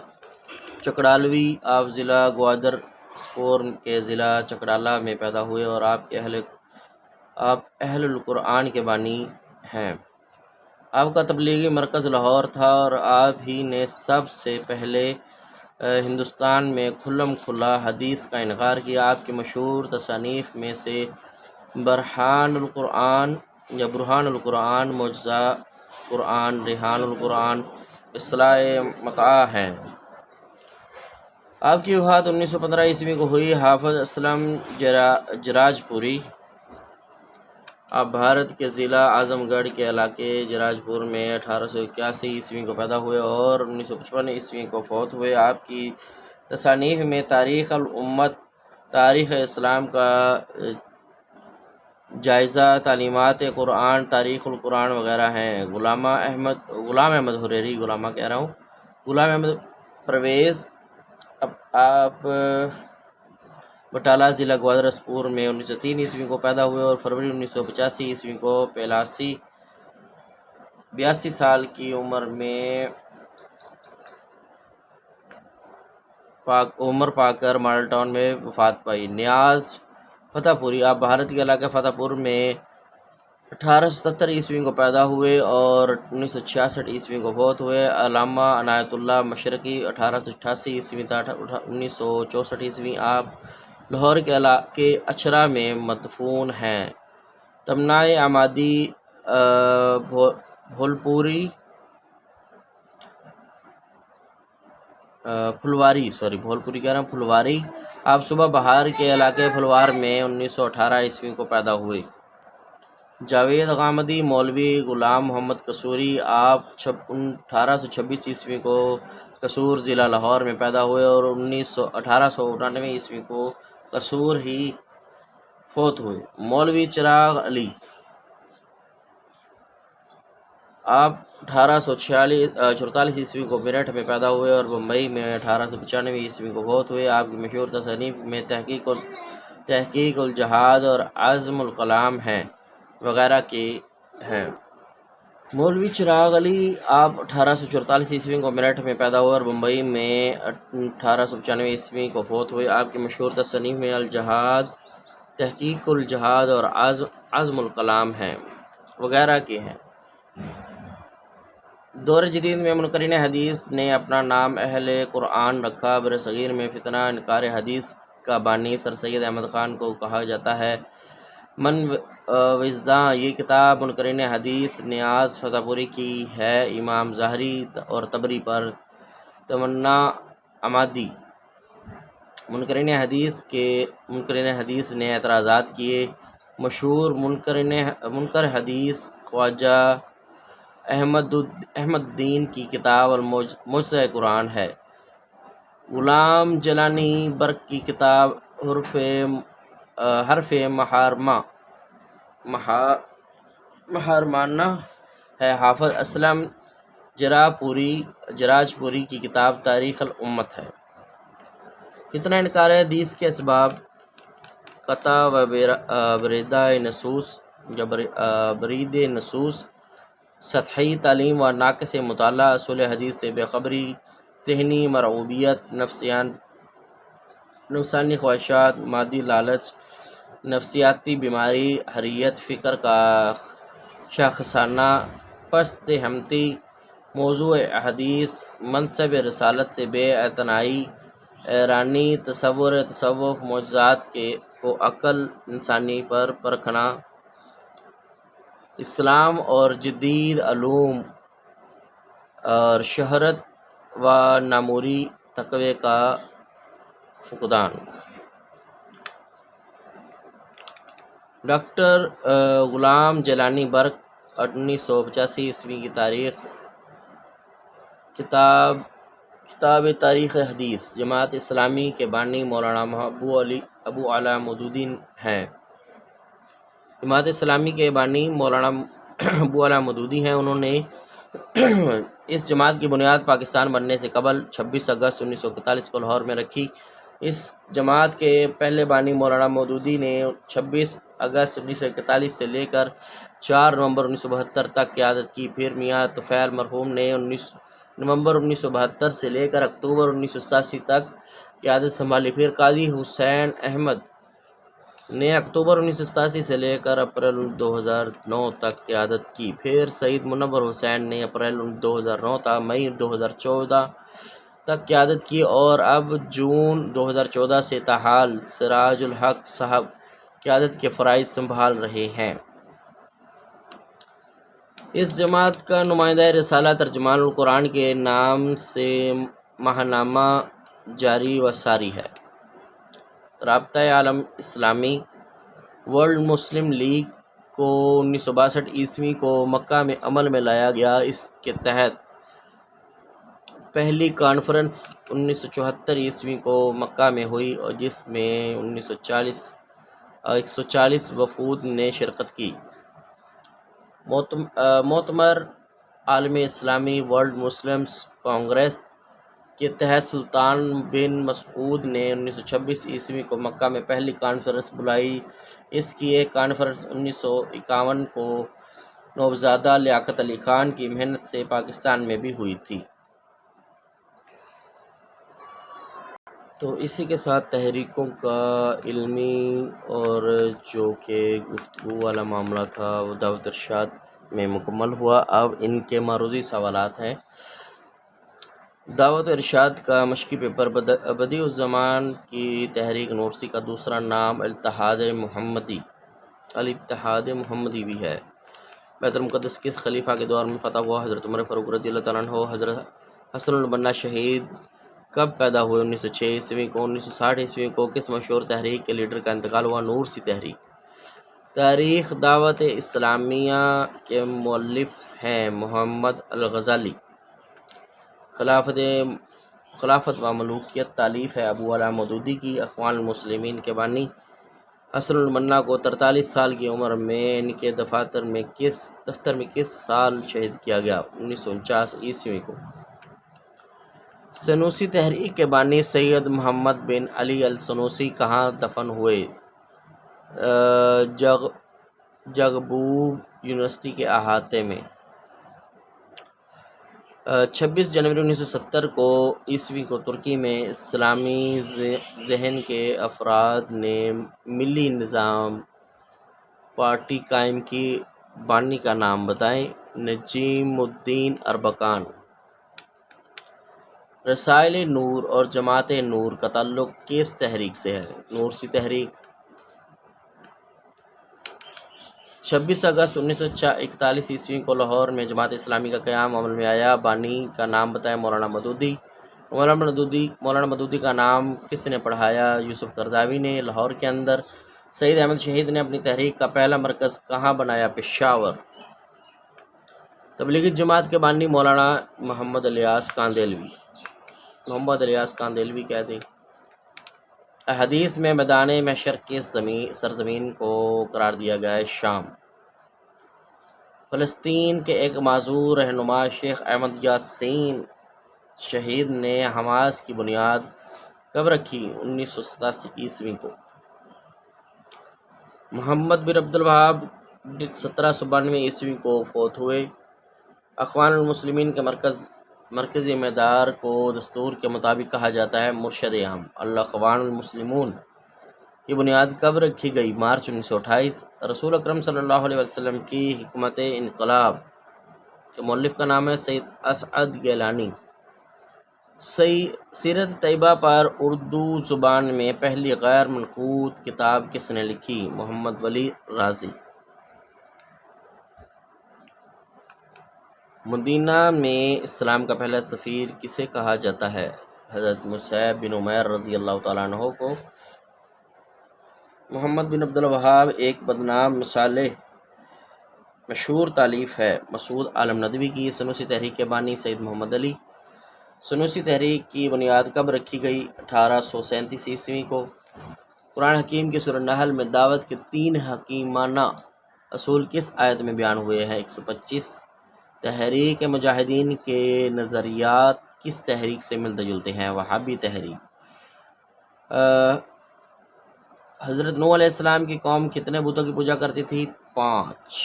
چکڑالوی، آپ ضلع گوادر سپور کے ضلع چکڑالہ میں پیدا ہوئے، اور آپ اہل القرآن کے بانی ہیں۔ آپ کا تبلیغی مرکز لاہور تھا، اور آپ ہی نے سب سے پہلے ہندوستان میں کھلم کھلا حدیث کا انکار کیا۔ آپ کی مشہور تصانیف میں سے برہان القرآن، معجزہ قرآن، ریحان القرآن، اصلاح مطاع ہیں۔ آپ کی وفات 1915 کو ہوئی۔ حافظ اسلم جراج پوری، آپ بھارت کے ضلع اعظم گڑھ کے علاقے جراج پور میں 1881 کو پیدا ہوئے اور 1955 کو فوت ہوئے۔ آپ کی تصانیف میں تاریخ الامت، تاریخ اسلام کا جائزہ، تعلیمات قرآن، تاریخ القرآن وغیرہ ہیں۔ غلام احمد پرویز، آپ بٹالہ ضلع گوادر سپور میں 1903 کو پیدا ہوئے اور فروری 1985 کو 82 سال کی عمر میں پا کر ماڈل ٹاؤن میں وفات پائی۔ نیاز فتح پوری، آپ بھارت کے علاقہ فتح پور میں 1877 کو پیدا ہوئے اور 1966 کو فوت ہوئے۔ علامہ عنایت اللہ مشرقی، 1888 تا 1964، آپ لاہور کے علاقے اچھرا میں مدفون ہیں۔ تمنائے عمادی پھلواری، آپ صوبہ بہار کے علاقے پھلوار میں 1918 کو پیدا ہوئے۔ جاوید غامدی مولوی غلام محمد قصوری، آپ 1826 کو قصور ضلع لاہور میں پیدا ہوئے اور 1899 کو قصور ہی فوت ہوئے۔ مولوی چراغ علی، آپ 1844 کو میرٹھ میں پیدا ہوئے اور بمبئی میں 1895 کو فوت ہوئے۔ آپ کی مشہور تصانیف میں تحقیق الجہاد اور عزم الکلام ہیں وغیرہ کے ہیں۔ مولوی چراغ علی، آپ 1844 کو میرٹھ میں پیدا ہوئے اور بمبئی میں 1895 کو فوت ہوئے۔ آپ کی مشہور تصانیف میں الجہاد، تحقیق الجہاد اور عزم الکلام ہیں وغیرہ کے ہیں۔ دور جدید میں منکرین حدیث نے اپنا نام اہل قرآن رکھا۔ برصغیر میں فتنہ انکار حدیث کا بانی سر سید احمد خان کو کہا جاتا ہے۔ من وزداں، یہ کتاب منکرین حدیث نیاز فتح پوری کی ہے۔ امام ظاہری اور طبری پر تمنا عمادی۔ منکرین حدیث نے اعتراضات کیے۔ مشہور منکر حدیث خواجہ احمد الدین کی کتاب المعجزہ قرآن ہے۔ غلام جیلانی برق کی کتاب حرف محارمانہ ہے۔ حافظ اسلم جراج پوری کی کتاب تاریخ الامت ہے۔ فتنہ انکار حدیث کے اسباب: قطع و برید نصوص، سطحی تعلیم و ناقص مطالعہ، اصول حدیث سے بے خبری، ذہنی مرعوبیت، نفسانی خواہشات، مادی لالچ، نفسیاتی بیماری، حریت فکر کا شاخسانہ پست ہمتی، موضوع حدیث، منصب رسالت سے بے اعتنائی، ایرانی تصوف، معجزات کو عقل انسانی پر پرکھنا، اسلام اور جدید علوم اور شہرت و ناموری تقوی کا فقدان۔ ڈاکٹر غلام جیلانی برق 1985 عیسوی کی تاریخ۔ کتاب تاریخ حدیث۔ جماعت اسلامی کے بانی مولانا ابو اعلیٰ مودودی ہیں۔ جماعت اسلامی کے بانی مولانا ابو اعلیٰ مودودی ہیں۔ انہوں نے اس جماعت کی بنیاد پاکستان بننے سے قبل 26 اگست 1941 کو لاہور میں رکھی۔ اس جماعت کے پہلے بانی مولانا مودودی نے 26 اگست 1941 سے لے کر 4 نومبر 1972 تک قیادت کی۔ پھر میاں طفیل مرحوم نے نومبر 1972 سے لے کر اکتوبر 1987 تک قیادت سنبھالی۔ پھر قاضی حسین احمد نے اکتوبر 1987 سے لے کر اپریل 2009 تک قیادت کی۔ پھر سید منور حسین نے اپریل 2009 تا مئی 2014 تک قیادت کی، اور اب جون 2014 سے تاحال سراج الحق صاحب قیادت کے فرائض سنبھال رہے ہیں۔ اس جماعت کا نمائندہ رسالہ ترجمان القرآن کے نام سے ماہنامہ جاری و ساری ہے۔ رابطہ عالم اسلامی ورلڈ مسلم لیگ کو 1962 عیسوی کو مکہ میں عمل میں لایا گیا۔ اس کے تحت پہلی کانفرنس 1974 عیسوی کو مکہ میں ہوئی، اور جس میں 140 وفود نے شرکت کی۔ مؤتمر عالم اسلامی ورلڈ مسلمز کانگریس کے تحت سلطان بن مسعود نے 1926 عیسوی کو مکہ میں پہلی کانفرنس بلائی۔ اس کی ایک کانفرنس 1951 کو نوابزادہ لیاقت علی خان کی محنت سے پاکستان میں بھی ہوئی تھی۔ تو اسی کے ساتھ تحریکوں کا علمی اور جو کہ گفتگو والا معاملہ تھا وہ دعوت ارشاد میں مکمل ہوا۔ اب ان کے معروضی سوالات ہیں۔ دعوت ارشاد کا مشقی پیپر: بدیع الزمان کی تحریک نورسی کا دوسرا نام الاتحاد محمدی بھی ہے۔ بیت المقدس کس خلیفہ کے دور میں فتح ہوا؟ حضرت عمر فاروق رضی اللہ تعالیٰ عنہ۔ حضرت حسن البنا شہید کب پیدا ہوئے؟ 1906 عیسوی کو۔ 1960 عیسوی کو کس مشہور تحریک کے لیڈر کا انتقال ہوا؟ نورسی تحریک۔ تاریخ دعوت اسلامیہ کے مؤلف ہیں محمد الغزالی۔ خلافت و ملوکیت تالیف ہے ابو اعلیٰ مودودی کی۔ اخوان المسلمین کے بانی حسن البنا کو 43 سال کی عمر میں ان کے دفتر میں کس سال شہید کیا گیا؟ 1949 عیسوی کو۔ سنوسی تحریک کے بانی سید محمد بن علی السنوسی کہاں دفن ہوئے؟ جغبوب یونیورسٹی کے احاطے میں۔ 26 جنوری 1970 عیسوی کو ترکی میں اسلامی ذہن کے افراد نے ملی نظام پارٹی قائم کی۔ بانی کا نام بتائیں۔ نجیم الدین اربکان۔ رسائل نور اور جماعت نور کا تعلق کس تحریک سے ہے؟ نور سی تحریک۔ 26 اگست 1941 عیسوی کو لاہور میں جماعت اسلامی کا قیام عمل میں آیا۔ بانی کا نام بتائیں۔ مولانا مودودی۔ مولانا مودودی کا نام کس نے پڑھایا؟ یوسف قرضاوی نے۔ لاہور کے اندر سید احمد شہید نے اپنی تحریک کا پہلا مرکز کہاں بنایا؟ پشاور۔ تبلیغی جماعت کے بانی مولانا محمد الیاس کاندیلوی کہتے ہیں۔ حدیث میں میدان محشر کس سرزمین کو قرار دیا گیا ہے؟ شام۔ فلسطین کے ایک معذور رہنما شیخ احمد یاسین شہید نے حماس کی بنیاد کب رکھی؟ 1987 عیسوی کو۔ محمد بن عبد الوہاب 1792 عیسوی کو فوت ہوئے۔ اخوان المسلمین کے مرکزی مدار کو دستور کے مطابق کہا جاتا ہے مرشد عام۔ الاخوان المسلمون کی بنیاد کب رکھی گئی؟ مارچ 1928۔ رسول اکرم صلی اللہ علیہ وسلم کی حکمت انقلاب کے مؤلف کا نام ہے سید اسعد گیلانی۔ سیرت طیبہ پر اردو زبان میں پہلی غیر منقوط کتاب کس نے لکھی؟ محمد ولی رازی۔ مدینہ میں اسلام کا پہلا سفیر کسے کہا جاتا ہے؟ حضرت مصعب بن عمیر رضی اللہ تعالیٰ عنہ کو۔ محمد بن عبد الوہاب ایک بدنام مشہور تالیف ہے مسعود عالم ندوی کی۔ سنوسی تحریک کے بانی سید محمد علی۔ سنوسی تحریک کی بنیاد کب رکھی گئی؟ 1837 عیسوی کو۔ قرآن حکیم کی سورہ نحل میں دعوت کے 3 حکیمانہ اصول کس آیت میں بیان ہوئے ہیں؟ 125۔ تحریک مجاہدین کے نظریات کس تحریک سے ملتے جلتے ہیں؟ وہابی تحریک۔ حضرت نوح علیہ السلام کی قوم کتنے بتوں کی پوجا کرتی تھی؟ 5۔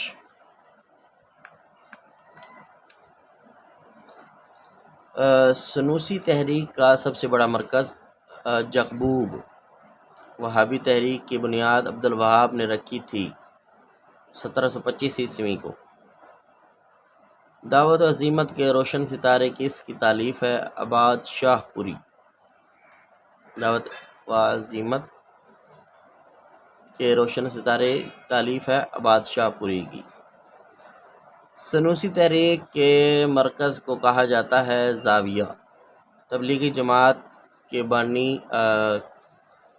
سنوسی تحریک کا سب سے بڑا مرکز جقبوب۔ وہابی تحریک کی بنیاد عبد الوہاب نے رکھی تھی 1725 عیسوی کو۔ دعوت و عزیمت کے روشن ستارے کس کی تالیف ہے؟ عباد شاہ پوری۔ دعوت و عزیمت کے روشن ستارے تالیف ہے عباد شاہ پوری کی۔ سنوسی تحریک کے مرکز کو کہا جاتا ہے زاویہ۔ تبلیغی جماعت کے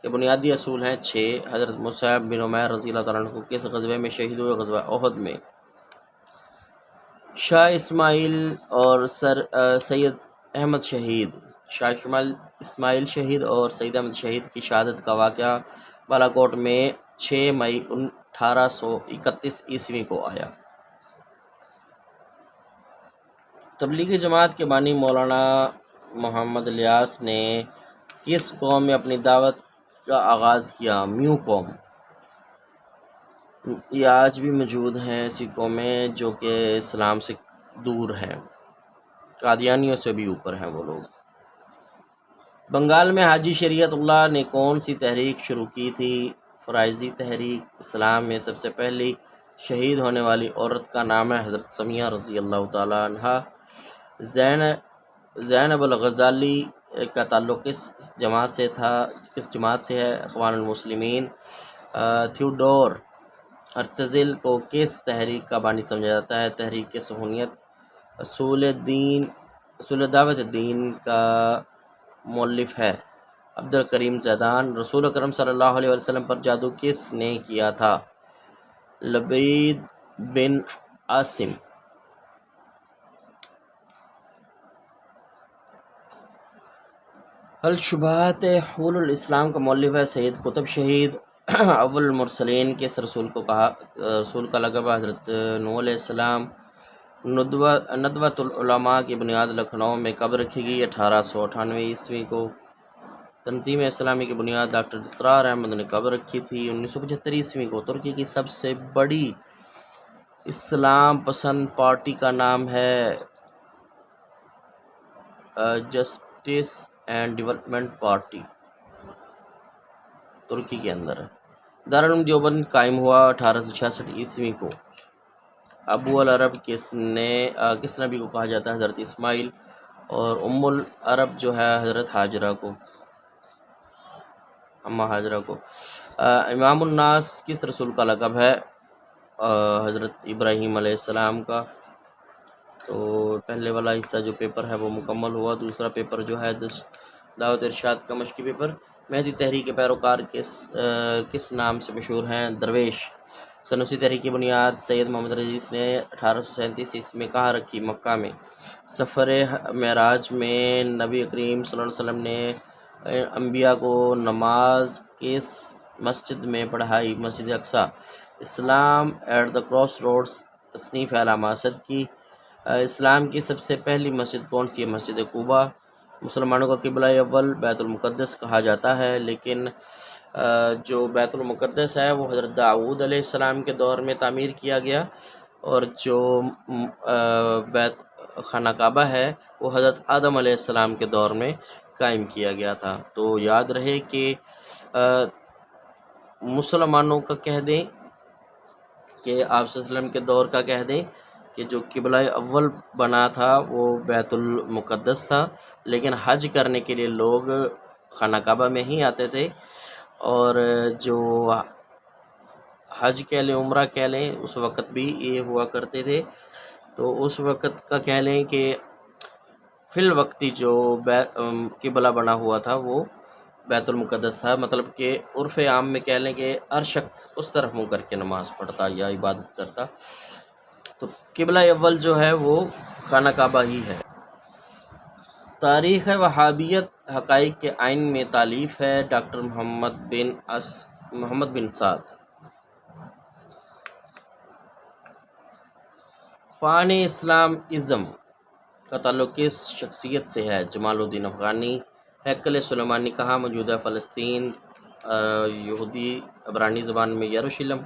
بنیادی اصول ہیں 6۔ حضرت مصعب بن عمیر رضی اللہ تعالیٰ عنہ کو کس غزوے میں شہید ہوئے؟ غزوہ احد میں۔ شاہ اسماعیل اور سید احمد شہید۔ شاہ اسماعیل شہید اور سید احمد شہید کی شہادت کا واقعہ بالاکوٹ میں 6 مئی 1831 عیسوی کو آیا۔ تبلیغی جماعت کے بانی مولانا محمد الیاس نے کس قوم میں اپنی دعوت کا آغاز کیا؟ میو قوم۔ یہ آج بھی موجود ہیں ایسی قومیں جو کہ اسلام سے دور ہیں، قادیانیوں سے بھی اوپر ہیں وہ لوگ۔ بنگال میں حاجی شریعت اللہ نے کون سی تحریک شروع کی تھی؟ فرائضی تحریک۔ اسلام میں سب سے پہلی شہید ہونے والی عورت کا نام ہے حضرت سمیہ رضی اللہ تعالیٰ عنہا۔ زینب الغزالی کا تعلق کس جماعت سے ہے؟ اخوان المسلمین۔ تھیوڈور ہرتزل کو کس تحریک کا بانی سمجھا جاتا ہے؟ تحریک صہیونیت۔ اصول دعوت دین کا مؤلف ہے عبد الکریم زیدان۔ رسول اکرم صلی اللہ علیہ وسلم پر جادو کس نے کیا تھا؟ لبید بن عاصم۔ الشبہات حول الاسلام کا مؤلف ہے سید قطب شہید۔ اول المرسلین کس رسول کا لقب ہے؟ حضرت نوح علیہ السلام۔ ندوۃ العلماء کی بنیاد لکھنؤ میں کب رکھی گئی؟ 1898 عیسوی کو۔ تنظیم اسلامی کی بنیاد ڈاکٹر اسرار احمد نے کب رکھی تھی؟ 1975 عیسوی کو۔ ترکی کی سب سے بڑی اسلام پسند پارٹی کا نام ہے جسٹس اینڈ ڈیولپمنٹ پارٹی، ترکی کے اندر ہے۔ دارالعلوم دیوبند قائم ہوا 1866 عیسوی کو۔ ابو العرب کس نبی کو کہا جاتا ہے؟ حضرت اسماعیل. اور ام العرب جو ہے حضرت ہاجرہ کو، اماں ہاجرہ کو. امام الناس کس رسول کا لقب ہے؟ حضرت ابراہیم علیہ السلام کا. تو پہلے والا حصہ جو پیپر ہے وہ مکمل ہوا. دوسرا پیپر جو ہے دعوت ارشاد کا مشقی پیپر. مہدی تحریک کے پیروکار کس نام سے مشہور ہیں؟ درویش. سنوسی تحریک کی بنیاد سید محمد رئیس نے 1837 عیسوی میں کہاں رکھی؟ مکہ میں. سفر معراج میں نبی کریم صلی اللہ علیہ وسلم نے انبیاء کو نماز کس مسجد میں پڑھائی؟ مسجد اقصی. اسلام ایٹ دا کراس روڈز تصنیف ہے علامہ اسد کی. اسلام کی سب سے پہلی مسجد کون سی ہے؟ مسجد قباء. مسلمانوں کا قبلہ اول بیت المقدس کہا جاتا ہے، لیکن جو بیت المقدس ہے وہ حضرت داؤد علیہ السلام کے دور میں تعمیر کیا گیا، اور جو بیت خانہ کعبہ ہے وہ حضرت آدم علیہ السلام کے دور میں قائم کیا گیا تھا. تو یاد رہے کہ مسلمانوں کا کہہ دیں کہ آپ صلی اللہ علیہ وسلم کے دور کا کہہ دیں کہ جو قبلہ اول بنا تھا وہ بیت المقدس تھا، لیکن حج کرنے کے لیے لوگ خانہ کعبہ میں ہی آتے تھے. اور جو حج کہہ لیں، عمرہ کہہ لیں، اس وقت بھی یہ ہوا کرتے تھے. تو اس وقت کا کہہ لیں کہ فی الوقتی جو قبلہ بنا ہوا تھا وہ بیت المقدس تھا. مطلب کہ عرف عام میں کہہ لیں کہ ہر شخص اس طرف منہ کر کے نماز پڑھتا یا عبادت کرتا. تو قبلہ اول جو ہے وہ خانہ کعبہ ہی ہے. تاریخ وہابیت حقائق کے آئین میں تالیف ہے ڈاکٹر محمد بن سعد. پان اسلام ازم کا تعلق کس شخصیت سے ہے؟ جمال الدین افغانی. ہیکل سلیمانی کہاں موجود ہے؟ فلسطین. یہودی عبرانی زبان میں یروشلم.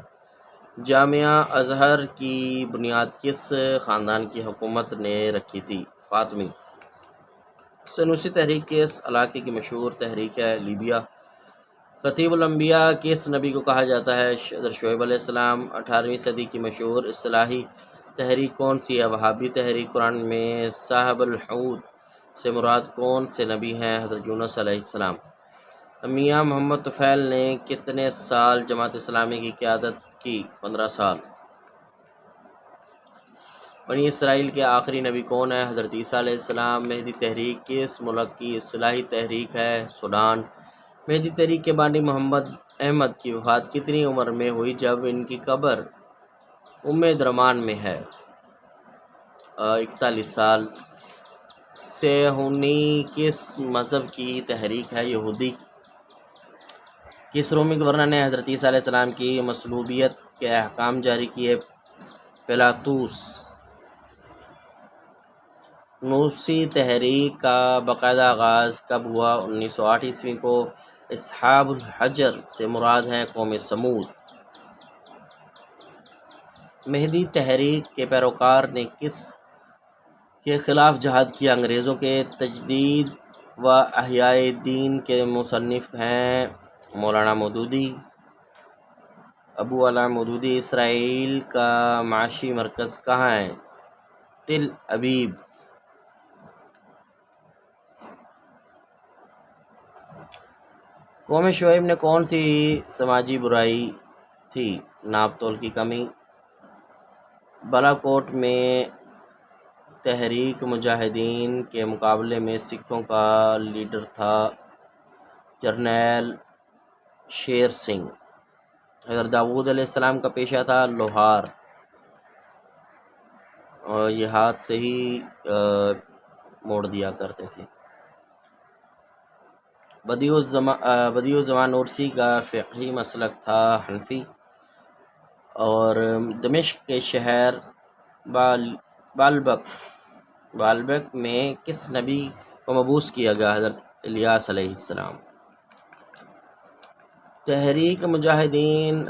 جامعہ ازہر کی بنیاد کس خاندان کی حکومت نے رکھی تھی؟ فاطمی. سنوسی تحریک کس علاقے کی مشہور تحریک ہے؟ لیبیا. خطیب الانبیاء کس نبی کو کہا جاتا ہے؟ حضرت شعیب علیہ السلام. 18ویں صدی کی مشہور اصلاحی تحریک کون سی ہے؟ وہابی تحریک. قرآن میں صاحب الحوت سے مراد کون سے نبی ہیں؟ حضرت یونس علیہ السلام. میاں محمد طفیل نے کتنے سال جماعت اسلامی کی قیادت کی؟ 15 سال. بنی اسرائیل کے آخری نبی کون ہے؟ حضرت عیسیٰ علیہ السلام. مہدی تحریک کس ملک کی اصلاحی تحریک ہے؟ سوڈان. مہدی تحریک کے بانی محمد احمد کی وفات کتنی عمر میں ہوئی جب ان کی قبر درمان میں ہے؟ 41 سال. صہیونی کس مذہب کی تحریک ہے؟ یہودی. کس رومی گورنر نے حضرت عیسیٰ علیہ السلام کی مصلوبیت کے احکام جاری کیے؟ پیلاطوس. نوسی تحریک کا باقاعدہ آغاز کب ہوا؟ 1908 عیسوی کو. اصحاب الحجر سے مراد ہیں قوم سمود. مہدی تحریک کے پیروکار نے کس کے خلاف جہاد کیا؟ انگریزوں کے. تجدید و احیاء دین کے مصنف ہیں مولانا مودودی. ابو علا مودودی. اسرائیل کا معاشی مرکز کہاں ہے؟ تل ابیب. قوم شعیب نے کون سی سماجی برائی تھی؟ ناپ تول کی کمی. بالاکوٹ میں تحریک مجاہدین کے مقابلے میں سکھوں کا لیڈر تھا جرنیل شیر سنگھ. حضرت داؤد علیہ السلام کا پیشہ تھا لوہار، اور یہ ہاتھ سے ہی موڑ دیا کرتے تھے. بدیع الزمان نورسی کا فقہی مسلک تھا حنفی. اور دمشق کے شہر بالبک میں کس نبی کو مبعوث کیا گیا؟ حضرت الیاس علیہ السلام. تحریک مجاہدین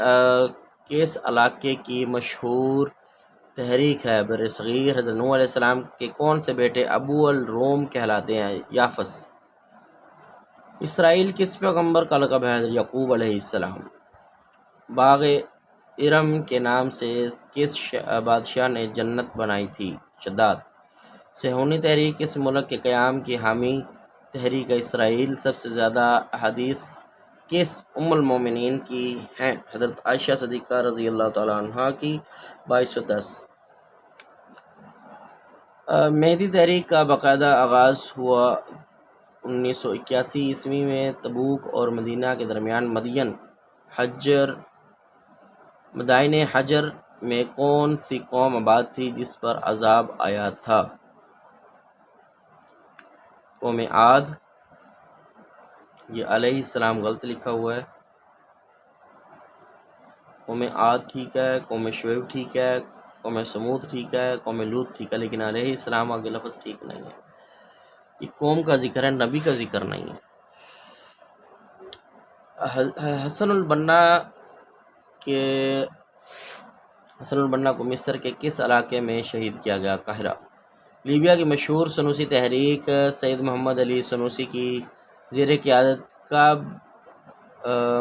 کس علاقے کی مشہور تحریک ہے؟ بر صغیر. حضرت نوح علیہ السلام کے کون سے بیٹے ابو الروم کہلاتے ہیں؟ یافس. اسرائیل کس پیغمبر کا لقب ہے؟ حضرت یعقوب علیہ السلام. باغ ارم کے نام سے کس بادشاہ نے جنت بنائی تھی؟ شداد۔ صہیونی تحریک کس ملک کے قیام کی حامی تحریک اسرائیل؟ سب سے زیادہ احادیث کس ام المومنین کی ہیں؟ حضرت عائشہ صدیقہ رضی اللہ تعالیٰ عنہ کی 2210۔ مہدی تحریک کا باقاعدہ آغاز ہوا 1981 عیسوی میں تبوک اور مدینہ کے درمیان مدائن حجر میں کون سی قوم آباد تھی جس پر عذاب آیا تھا؟ قوم عاد۔ یہ علیہ السلام غلط لکھا ہوا ہے، قوم عاد ٹھیک ہے، قوم شعیب ٹھیک ہے، قوم سمود ٹھیک ہے، قوم لوط ٹھیک ہے، لیکن علیہ السلام آگے لفظ ٹھیک نہیں ہے۔ یہ قوم کا ذکر ہے، نبی کا ذکر نہیں ہے۔ حسن البنا کو مصر کے کس علاقے میں شہید کیا گیا؟ قاہرہ۔ لیبیا کی مشہور سنوسی تحریک سید محمد علی سنوسی کی زیر قیادت کب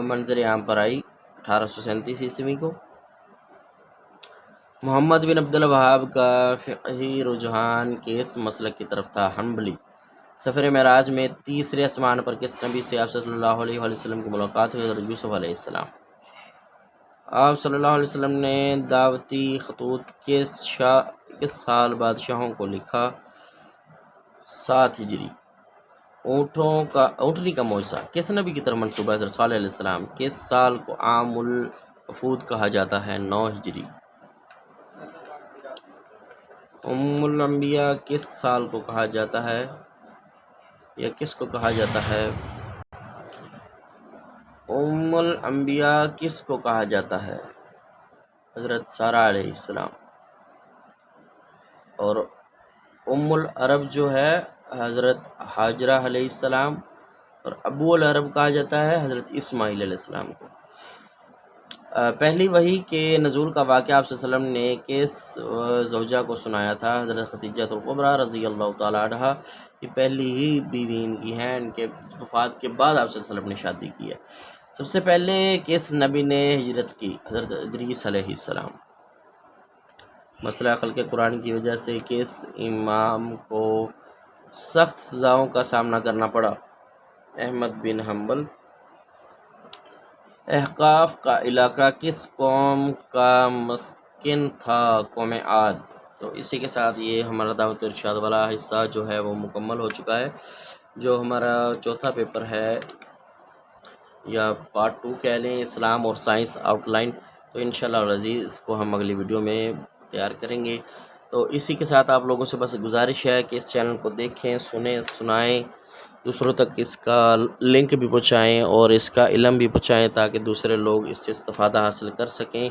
منظر عام پر آئی؟ 1837 عیسوی کو۔ محمد بن عبد الوہاب کا فقہی رجحان کس مسلک کی طرف تھا؟ حنبلی۔ سفر معراج میں تیسرے آسمان پر کس نبی سے آپ صلی اللہ علیہ وسلم کی ملاقات ہوئی؟ حضرت یوسف علیہ السلام۔ آپ صلی اللہ علیہ وسلم نے دعوتی خطوط کس سال بادشاہوں کو لکھا؟ 7 ہجری۔ اونٹنی کا معجزہ کس نبی کی طرف منسوب ہے؟ حضرت صالح علیہ السلام۔ کس سال کو عام الوفود کہا جاتا ہے؟ 9 ہجری۔ ام الانبیاء کس سال کو کہا جاتا ہے یا کس کو کہا جاتا ہے؟ ام الانبیاء کس کو کہا جاتا ہے؟ حضرت سارہ علیہ السلام۔ اور ام العرب جو ہے حضرت حاجرہ علیہ السلام، اور ابو العرب کہا جاتا ہے حضرت اسماعیل علیہ السلام کو۔ پہلی وحی کے نزول کا واقعہ آپ صلی اللہ علیہ وسلم نے کس زوجہ کو سنایا تھا؟ حضرت خدیجہ الکبریٰ رضی اللہ تعالیٰ عنہا۔ یہ پہلی ہی بیوی ان کی ہیں، ان کے وفات کے بعد آپ صلی اللہ علیہ وسلم نے شادی کی ہے۔ سب سے پہلے کس نبی نے ہجرت کی؟ حضرت ادریس علیہ السلام۔ مسئلہ خلق قرآن کی وجہ سے کس امام کو سخت سزاؤں کا سامنا کرنا پڑا؟ احمد بن حنبل۔ احقاف کا علاقہ کس قوم کا مسکن تھا؟ قوم عاد۔ تو اسی کے ساتھ یہ ہمارا دعوت ارشاد والا حصہ جو ہے وہ مکمل ہو چکا ہے۔ جو ہمارا چوتھا پیپر ہے یا پارٹ 2 کہہ لیں، اسلام اور سائنس آؤٹ لائن، تو انشاءاللہ العزیز اس کو ہم اگلی ویڈیو میں تیار کریں گے۔ تو اسی کے ساتھ آپ لوگوں سے بس گزارش ہے کہ اس چینل کو دیکھیں، سنیں، سنائیں، دوسروں تک اس کا لنک بھی پہنچائیں اور اس کا علم بھی پہنچائیں تاکہ دوسرے لوگ اس سے استفادہ حاصل کر سکیں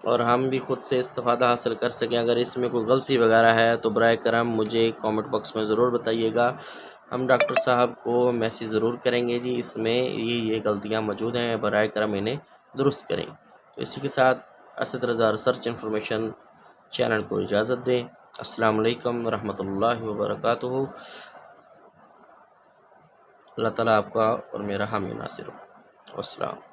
اور ہم بھی خود سے استفادہ حاصل کر سکیں۔ اگر اس میں کوئی غلطی وغیرہ ہے تو برائے کرم مجھے کامنٹ باکس میں ضرور بتائیے گا، ہم ڈاکٹر صاحب کو میسیج ضرور کریں گے جی اس میں یہ غلطیاں موجود ہیں، برائے کرم انہیں درست کریں۔ تو اسی کے ساتھ اسد رضا ریسرچ انفارمیشن چینل کو اجازت دیں۔ السلام علیکم ورحمۃ اللہ وبرکاتہ۔ اللہ تعالیٰ آپ کا اور میرا حامی ناصر ہو۔ السلام۔